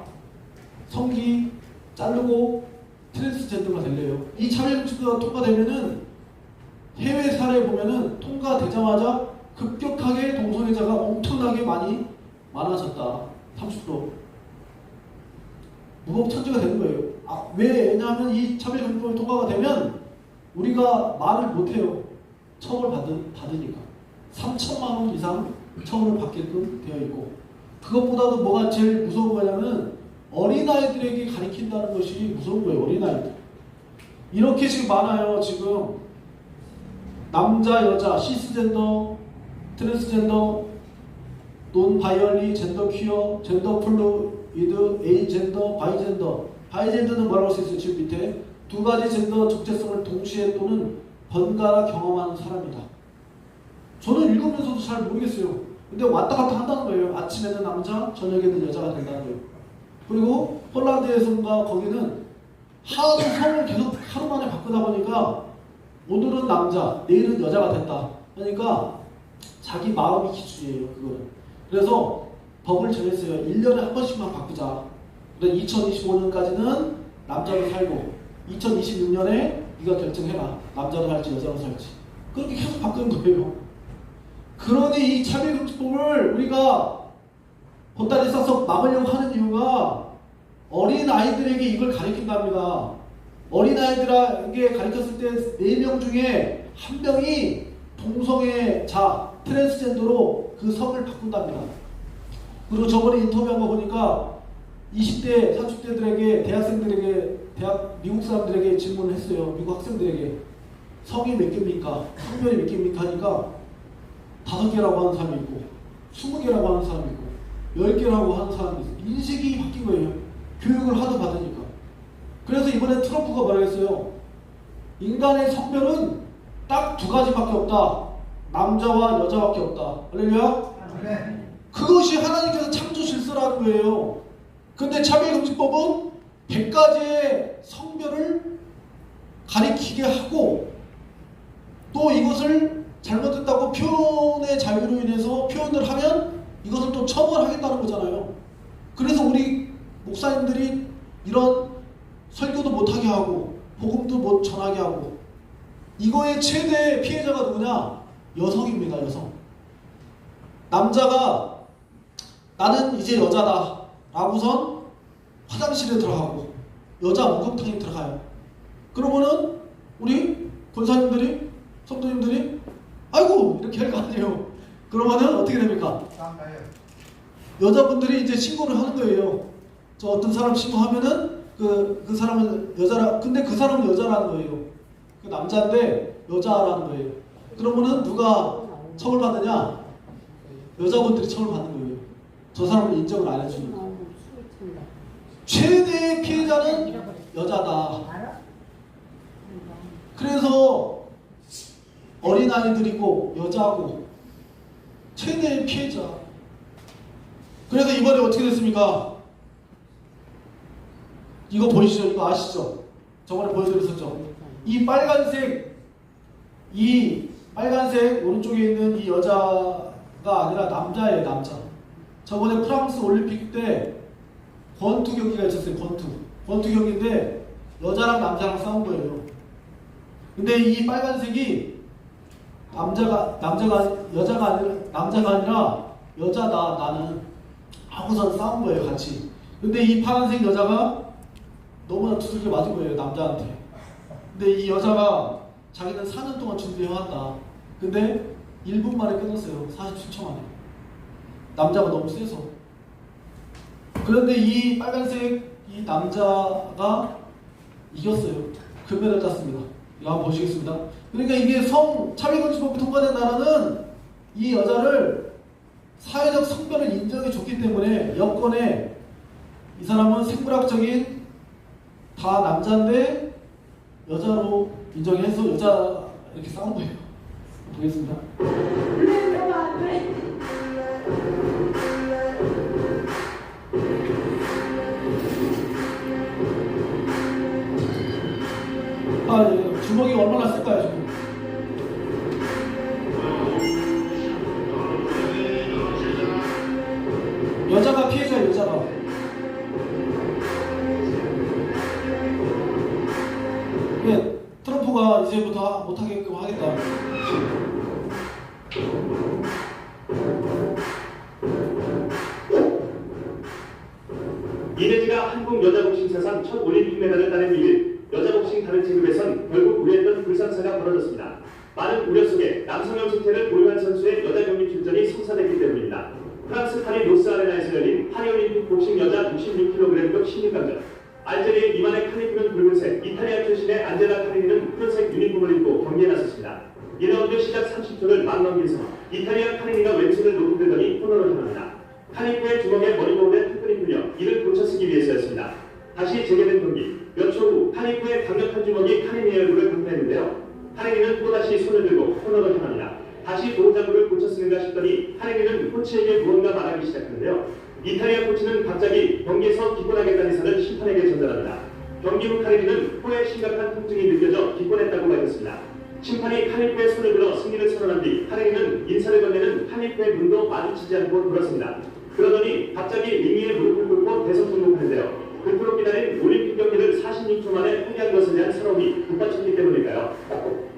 성기 자르고 트랜스젠더가 될래요. 이 차별금지법가 통과되면은 해외 사례 보면은 통과되자마자 급격하게 동성애자가 엄청나게 많아졌다. 30%. 무법천지가 되는 거예요. 왜냐하면 이 차별금지법이 통과가 되면 우리가 말을 못해요. 처벌받으니까. 3천만 원 이상 처벌을 받게끔 되어 있고, 그것보다도 뭐가 제일 무서운 거냐면 어린아이들에게 가르친다는 것이 무서운 거예요. 어린아이들. 이렇게 지금 많아요. 지금 남자, 여자, 시스젠더, 트랜스젠더, 논바이얼리, 젠더 퀴어, 젠더 플루이드, 에이젠더, 바이젠더. 바이젠더는 뭐라고 써 있어요? 지금 밑에 두 가지 젠더 정체성을 동시에 또는 번갈아 경험하는 사람이다. 저는 읽으면서도 잘 모르겠어요. 근데 왔다 갔다 한다는 거예요. 아침에는 남자, 저녁에는 여자가 된다는 거예요. 그리고 폴란드에서인가 거기는 하루 성을 계속 하루 만에 바꾸다 보니까 오늘은 남자, 내일은 여자가 됐다. 그러니까 자기 마음이 기준이에요. 그거는. 그래서 법을 정했어요. 1년에 한 번씩만 바꾸자. 그래서 2025년까지는 남자로 살고 2026년에 네가 결정해라. 남자로 살지 여자로 살지. 그렇게 계속 바꾸는 거예요. 그러니 이 차별금지법을 우리가 보따리 싸서 막으려고 하는 이유가 어린 아이들에게 이걸 가르친답니다. 어린 아이들에게 가르쳤을 때 4명 중에 1명이 동성애자, 트랜스젠더로 그 성을 바꾼답니다. 그리고 저번에 인터뷰한 거 보니까 20대, 30대들에게, 대학생들에게, 미국 사람들에게 질문을 했어요. 미국 학생들에게. 성이 몇 개입니까? 성별이 몇 개입니까? 하니까 5개라고 하는 사람이 있고 20개라고 하는 사람이 있고 10개라고 하는 사람이 있어요. 인식이 바뀐 거예요. 교육을 하도 받으니까. 그래서 이번에 트럼프가 뭐라 했어요? 인간의 성별은 딱 2가지밖에 없다. 남자와 여자밖에 없다. 할렐루야? 네. 그것이 하나님께서 창조 질서라는 거예요. 근데 차별금지법은 100가지의 성별을 가리키게 하고 또 이것을 잘못했다고 표현의 자유로 인해서 표현을 하면 이것을 또 처벌하겠다는 거잖아요. 그래서 우리 목사님들이 이런 설교도 못하게 하고 복음도 못 전하게 하고 이거의 최대 피해자가 누구냐? 여성입니다. 여성. 남자가 나는 이제 여자다 라고선 화장실에 들어가고 여자 목욕탕에 들어가요. 그러면은 우리 권사님들이 성도님들이 아이고 이렇게 할 거 아니에요. 그러면은 어떻게 됩니까? 깜가요. 여자분들이 이제 신고를 하는 거예요. 저 어떤 사람 신고하면은 그 사람은 여자라, 근데 그 사람은 여자라는 거예요. 그 남자인데 여자라는 거예요. 그러면은 누가 처벌받느냐? 여자분들이 처벌받는 거예요. 저 사람을 인정을 안 해주니까. 최대의 피해자는 여자다. 그래서 어린아이들이고 여자고 최대의 피해자. 그래서 이번에 어떻게 됐습니까? 이거 보이시죠? 이거 아시죠? 저번에 보여드렸었죠? 이 빨간색 오른쪽에 있는 이 여자가 아니라 남자예요. 남자. 저번에 프랑스 올림픽 때 권투 경기가 있었어요. 권투 경기인데 여자랑 남자랑 싸운 거예요. 근데 이 빨간색이 남자가 아니라 여자다 나는 하고선 싸운 거예요 같이. 근데 이 파란색 여자가 너무나 두들겨 맞은 거예요 남자한테. 근데 이 여자가 자기는 4년 동안 준비해왔다. 근데 1분 만에 끝났어요. 47초 만에. 남자가 너무 세서. 그런데 이 빨간색 이 남자가 이겼어요. 금메달 땄습니다. 이거 한번 보시겠습니다. 그러니까 이게 차별금지법이 통과된 나라는 이 여자를 사회적 성별을 인정해 줬기 때문에 여권에 이 사람은 생물학적인 다 남자인데 여자로 인정해서 여자 이렇게 싸운 거예요. 보겠습니다. 예. 주먹이 얼마나 쓸까요 지금? 여자가 피해자예요. 여자가. 예, 트럼프가 이제부터 못하게끔 하겠다. 이내지가 한국 여자복싱 사상 첫 올림픽 메달을 따낸 이후 여자복싱 다른 체급에선 결국 우려했던 불상사가 벌어졌습니다. 많은 우려 속에 남성형 실태를 보유한 선수의 여자 경기 출전이 성사됐기 때문입니다. 프랑스 파리 노스 아레나에서 열린 파리올림픽 복싱 여자 66kg급 신인강전. 알제리의 이만의 카리프는 붉은색, 이탈리아 출신의 안젤라 카리니는 푸른색 유니폼을 입고 경기에 나섰습니다. 1라운드 시작 30초를 막 넘긴 상황. 이탈리아 카리니가 왼손을 높이 들더니 코너로 향합니다. 카리프의 주먹에 머리 가운데 턱끈이 풀려 이를 고쳐쓰기 위해서였습니다. 다시 재개된 경기. 몇 초 후 카리프의 강력한 주먹이 카리니의 얼굴을 강타했는데요. 카리니는 또다시 손을 들고 코너로 향합니다. 다시 도루자구를 고쳐쓰는가 싶더니 카리니는 코치에게 무언가 말하기 시작하는데요. 이탈리아 코치는 갑자기 경기에서 기권하겠다는 사를 심판에게 전달합니다. 경기 후 카리니는 코에 심각한 통증이 느껴져 기권했다고 밝혔습니다. 심판이 카리프의 손을 들어 승리를 선언한 뒤 카리니는 인사를 건네는 카리프의 눈도 마주치지 않고 돌았습니다. 그러더니 갑자기 링 위에 무릎을 꿇고 대성통곡하는데요. 그토록 기다린 올림픽 경기를 46초 만에 포기한 것을 위한 서러움이 북받쳤기 때문일까요?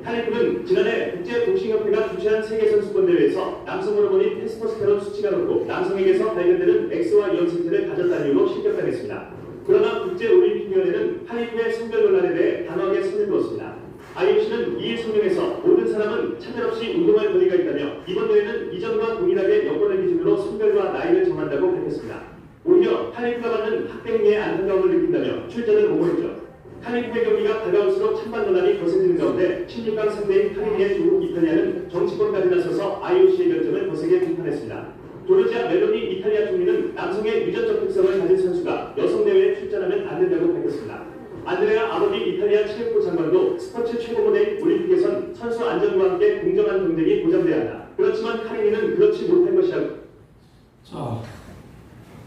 카리프는 지난해 국제복싱협회가 주최한 세계선수권대회에서 남성 호르몬인 테스토스테론 수치가 높고 남성에게서 발견되는 X와 영 생체를 가졌다는 이유로 실격당했습니다. 그러나 국제올림픽위원회는 카리프의 성별 논란에 대해 단호하게 선을 그었습니다. IOC는 이일 성명에서 모든 사람은 차별 없이 운동할 권리가 있다며 이번 대회는 이전과 동일하게 여건을 기준으로 성별과 나이를 정한다고 밝혔습니다. 오히려 카리프가 받는 학대 행위에 안타까움을 느낀다며 출전을 옹호했죠. 카리프의 경기가 다가올수록 찬반 논란이 거세지는 가운데 16강 상대인 카리니의 조국 이탈리아는 정치권까지 나서서 IOC의 결정을 거세게 비판했습니다. 조르지아 멜로니 이탈리아 총리는 남성의 유전적 특성을 가진 선수가 여성 대회에 출전하면 안 된다고 밝혔습니다. 안드레아 아버지 이탈리아 체육부 장관도 스포츠 최고 무대인 올림픽에선 선수 안전과 함께 공정한 경쟁이 보장돼야 한다. 그렇지만 카리니는 그렇지 못한 것이라고. 자,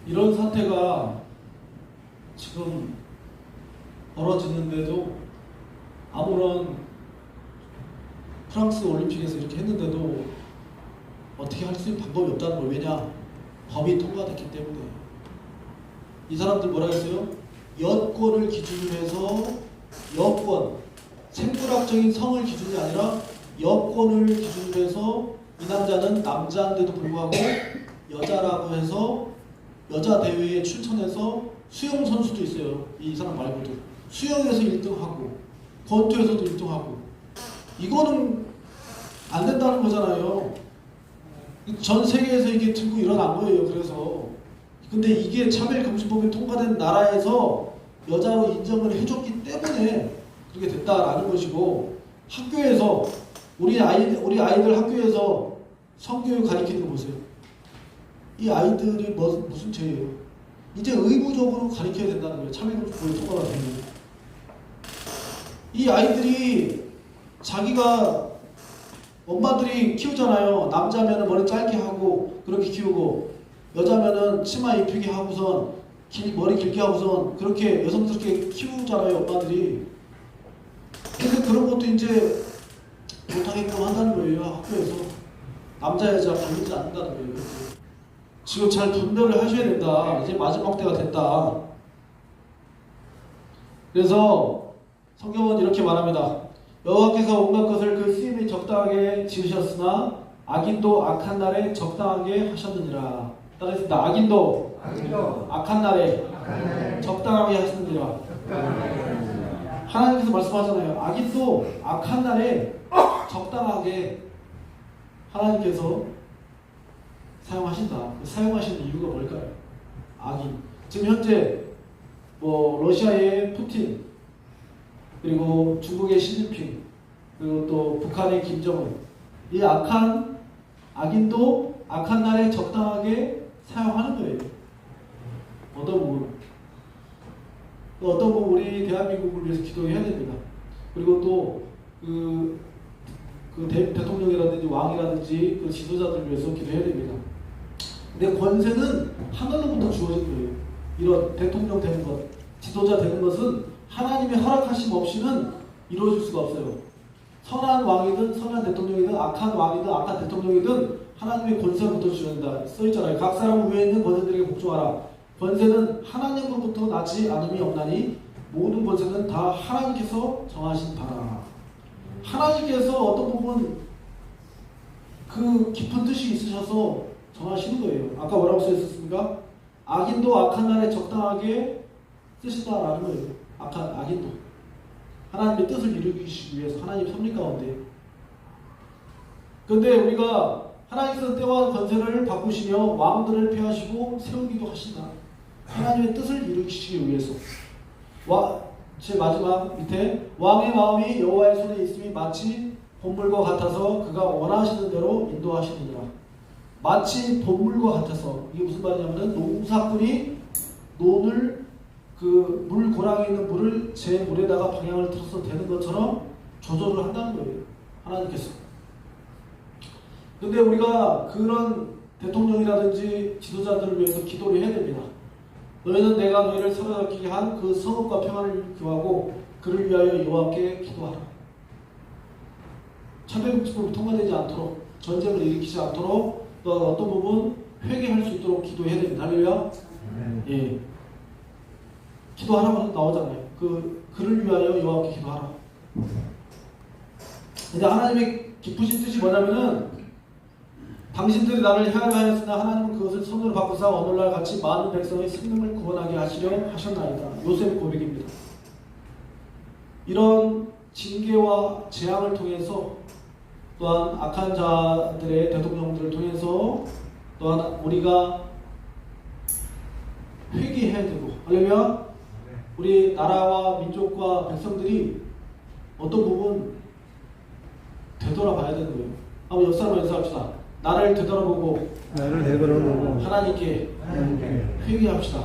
이런 사태가 지금 벌어지는데도 아무런 프랑스 올림픽에서 이렇게 했는데도 어떻게 할 수 있는 방법이 없다는 거예요. 왜냐? 법이 통과됐기 때문에. 이 사람들 뭐라 했어요? 여권을 기준으로 해서 여권, 생물학적인 성을 기준이 아니라 여권을 기준으로 해서 이 남자는 남자인데도 불구하고 여자라고 해서 여자 대회에 출전해서 수영 선수도 있어요. 이 사람 말고도 수영에서 1등하고 권투에서도 1등하고 이거는 안 된다는 거잖아요. 전 세계에서 이게 들고 일어난 거예요. 그래서 근데 이게 차별금지법이 통과된 나라에서 여자로 인정을 해줬기 때문에 그렇게 됐다라는 것이고 학교에서 우리 아이들 학교에서 성교육 가르치는 거 보세요. 이 아이들이 무슨 죄예요? 이제 의무적으로 가르쳐야 된다는 거예요. 차별금지법이 통과가 되면 이 아이들이 자기가 엄마들이 키우잖아요. 남자면은 머리 짧게 하고 그렇게 키우고 여자면은 치마 입히게 하고선 머리 길게 하고선 그렇게 여성스럽게 키우잖아요. 엄마들이. 근데 그런 것도 이제 못하게끔 한다는 거예요. 학교에서. 남자 여자 가리지 않는다는 거예요. 지금 잘 분별을 하셔야 된다. 이제 마지막 때가 됐다. 그래서 성경은 이렇게 말합니다. 여호와께서 온갖 것을 그 쓰임이 적당하게 지으셨으나 악인도 악한 날에 적당하게 하셨느니라. 따라했습니다. 악인도 악한 날에 적당하게 하셨느니라. 하나님께서 말씀하잖아요. 악인도 악한 날에 적당하게 하나님께서 사용하신다. 사용하시는 이유가 뭘까요? 악인. 지금 현재 뭐 러시아의 푸틴, 그리고 중국의 시진핑, 그리고 또 북한의 김정은, 이 악한 악인도 악한 날에 적당하게 사용하는 거예요. 어떤 부분? 또 어떤 부분 우리 대한민국을 위해서 기도해야 됩니다. 그리고 또 대통령이라든지 왕이라든지 그 지도자들을 위해서 기도해야 됩니다. 근데 권세는 하늘로부터 주어진 거예요. 이런 대통령 되는 것, 지도자 되는 것은 하나님의 허락하심 없이는 이루어질 수가 없어요. 선한 왕이든 선한 대통령이든 악한 왕이든 악한 대통령이든 하나님의 권세부터 주어진다. 써있잖아요. 각 사람 위에 있는 권세들에게 복종하라. 권세는 하나님으로부터 나지 않음이 없나니 모든 권세는 다 하나님께서 정하신 바라. 하나님께서 어떤 부분 그 깊은 뜻이 있으셔서 정하시는 거예요. 아까 뭐라고 써있었습니까? 악인도 악한 날에 적당하게 쓰신다라는 거예요. 악인도 하나님의 뜻을 이루기 위해서 하나님 섭리 가운데. 그런데 우리가 하나님께서 때와 권세를 바꾸시며 왕들을 폐하시고 세우기도 하신다. 하나님의 뜻을 이루시기 위해서. 제 마지막 밑에 왕의 마음이 여호와의 손에 있음이 마치 본물과 같아서 그가 원하시는 대로 인도하시느니라. 마치 본물과 같아서, 이게 무슨 말이냐면 농사꾼이 논을 그 물 고랑에 있는 물을 제 물에다가 방향을 틀어서 되는 것처럼 조절을 한다는 거예요. 하나님께서. 근데 우리가 그런 대통령이라든지 지도자들을 위해서 기도를 해야 됩니다. 너희는 내가 너희를 사로잡히게 한 그 성읍과 평안을 구하고 그를 위하여 여호와께 기도하라. 차별금지법이 통과되지 않도록, 전쟁을 일으키지 않도록, 또 어떤 부분 회개할 수 있도록 기도해야 됩니다. 할렐루야. 예. 기도하라고 나오잖아요. 그를 위하여 여호와께 기도하라. 근데 하나님의 깊으신 뜻이 뭐냐면은, 당신들이 나를 향하여 하였으나 하나님은 그것을 손으로 바꾸사 오늘날 같이 많은 백성의 생명을 구원하게 하시려 하셨나이다. 요셉의 고백입니다. 이런 징계와 재앙을 통해서, 또한 악한 자들의 대통령들을 통해서 또한 우리가 회개해야 되고, 할렐루야. 우리 나라와 민족과 백성들이 어떤 부분 되돌아봐야 되는 거예요. 한번 옆 사람과 인사합시다. 나를 되돌아보고 하나님께 회개합시다.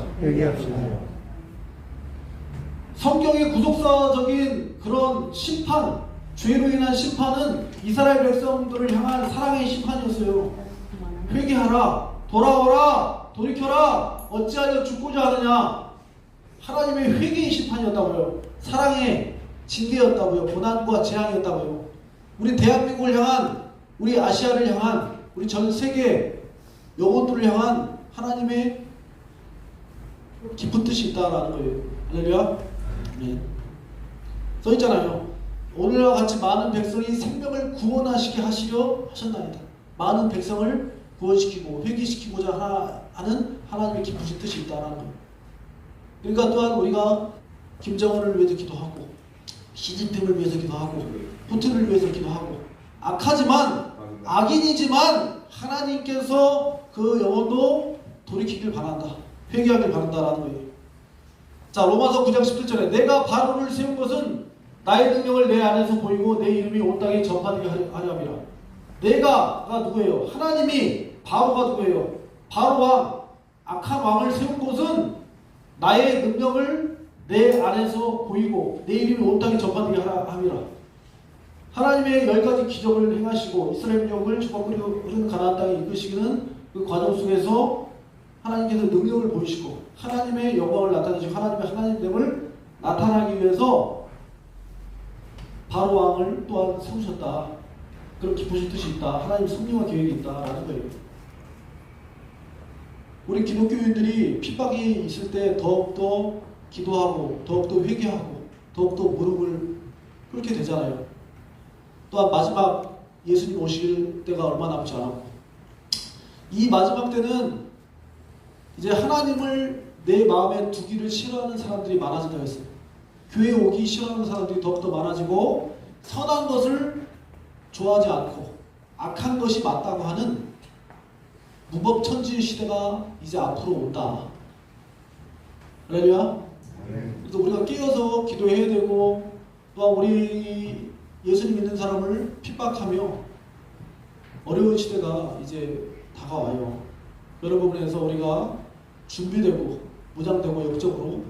성경의 구속사적인 그런 심판, 죄로 인한 심판은 이스라엘 백성들을 향한 사랑의 심판이었어요. 회개하라, 돌아오라, 돌이켜라, 어찌하여 죽고자 하느냐. 하나님의 회개의 심판이었다고요. 사랑의 징계였다고요. 고난과 재앙이었다고요. 우리 대한민국을 향한, 우리 아시아를 향한, 우리 전 세계 영혼들을 향한 하나님의 깊은 뜻이 있다라는 거예요. 할렐루야. 네. 써있잖아요. 오늘과 같이 많은 백성이 생명을 구원하시게 하시려 하셨나이다. 많은 백성을 구원시키고 회개시키고자 하는 하나님의 깊으신 뜻이 있다라는 거예요. 그러니까 또한 우리가 김정은을 위해서 기도하고, 시진핑을 위해서 기도하고, 푸틴을 위해서 기도하고, 악하지만 악인이지만 하나님께서 그 영혼도 돌이키길 바란다, 회개하길 바란다라는 거예요. 자, 로마서 9장 17절에 내가 바로를 세운 것은 나의 능력을 내 안에서 보이고 내 이름이 온 땅에 전파되게 하려 함이라. 내가가 누구예요? 하나님이. 바로가 누구예요? 바로 왕, 악한 왕을 세운 것은 나의 능력을 내 안에서 보이고 내 이름이 온 땅에 전파되게 함이라. 하나님의 10가지 기적을 행하시고 이스라엘 민족을 주먹으로 흐르는 가나안 땅에 이끄시는 그 과정 속에서 하나님께서 능력을 보이시고 하나님의 영광을 나타내시고 하나님의 하나님됨을 나타나기 위해서 바로 왕을 또한 세우셨다. 그런 깊으신 뜻이 있다. 하나님 섭리와 계획이 있다라는 거예요. 우리 기독교인들이 핍박이 있을 때 더욱더 기도하고 더욱더 회개하고 더욱더 무릎을 꿇게 되잖아요. 또한 마지막 예수님 오실 때가 얼마 남지 않았고, 이 마지막 때는 이제 하나님을 내 마음에 두기를 싫어하는 사람들이 많아진다고 했어요. 교회 오기 싫어하는 사람들이 더욱더 많아지고, 선한 것을 좋아하지 않고 악한 것이 맞다고 하는 무법천지의 시대가 이제 앞으로 온다. 할렐루야. 그래서 우리가 깨어서 기도해야 되고, 또한 우리 예수님 믿는 사람을 핍박하며 어려운 시대가 이제 다가와요. 그런 부분에서 우리가 준비되고 무장되고 영적으로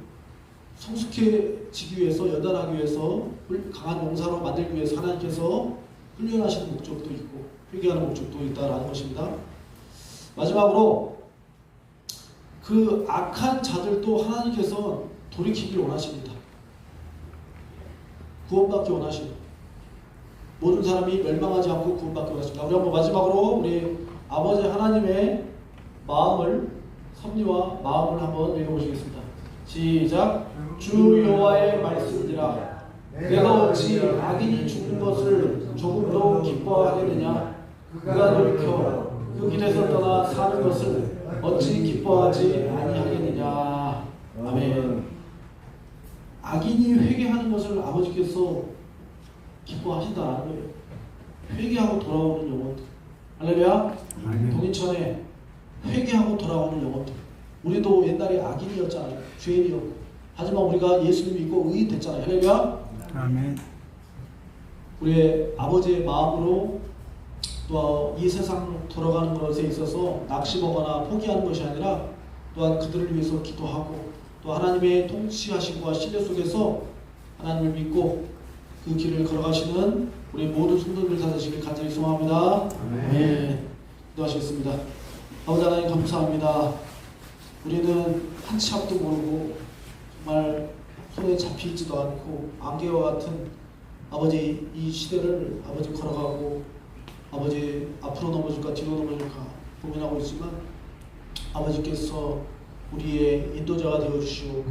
성숙해지기 위해서, 연단하기 위해서, 강한 용사로 만들기 위해서 하나님께서 훈련하시는 목적도 있고 회개하는 목적도 있다라는 것입니다. 마지막으로 그 악한 자들도 하나님께서 돌이키길 원하십니다. 구원받기 원하십니다. 모든 사람이 멸망하지 않고 구원받기 원하십니다. 우리 한번 마지막으로 우리 아버지 하나님의 마음을, 섭리와 마음을 한번 읽어보시겠습니다. 시작. 주 여호와의 말씀이라. 내가 어찌 악인이 죽는 것을 조금도 기뻐하겠느냐. 그가 돌이켜 그 길에서 떠나 사는 것을 어찌 기뻐하지 아니하겠느냐. 아멘. 악인이 회개하는 것을 아버지께서 기뻐하신다는 거예요. 회개하고 돌아오는 영혼들. 할렐루야. 동인천에 회개하고 돌아오는 영혼들. 우리도 옛날에 악인이었잖아요. 죄인이었고. 하지만 우리가 예수님 믿고 의인 됐잖아요. 할렐루야. 아멘. 우리의 아버지의 마음으로 또 이 세상 돌아가는 것에 있어서 낙심하거나 포기하는 것이 아니라, 또한 그들을 위해서 기도하고, 또 하나님의 통치하심과 신뢰 속에서 하나님을 믿고 그 길을 걸어가시는 우리 모든 성도들 다 되시길 간절히 소망합니다. 아멘. 기도하시겠습니다. 아버지 하나님 감사합니다. 우리는 한 치 앞도 모르고 정말 손에 잡히지도 않고 안개와 같은 아버지 이 시대를 아버지 걸어가고, 아버지 앞으로 넘어질까 뒤로 넘어질까 고민하고 있지만, 아버지께서 우리의 인도자가 되어주시고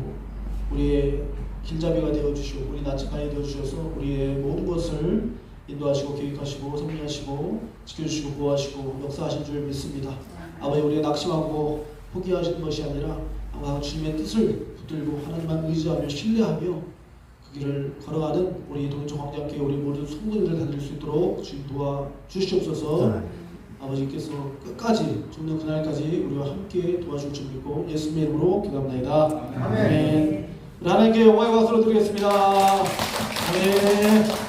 우리의 길잡이가 되어주시고 우리 나치판이 되어주셔서 우리의 모든 것을 인도하시고 계획하시고 섭리하시고 지켜주시고 보호하시고 역사하신 줄 믿습니다. 아버지, 우리가 낙심하고 포기하시는 것이 아니라 항상 주님의 뜻을 붙들고 하나님만 의지하며 신뢰하며 그 길을 걸어가는 우리 동인천 광장교회 우리 모든 성도들을 다닐 수 있도록 주님 도와주시옵소서. 아버지께서 끝까지 죽는 그날까지 우리와 함께 도와줄 줄 믿고 예수님의 이름으로 기도합니다. 아멘. 우리 하나님께 영광의 박수를 드리겠습니다. 아멘.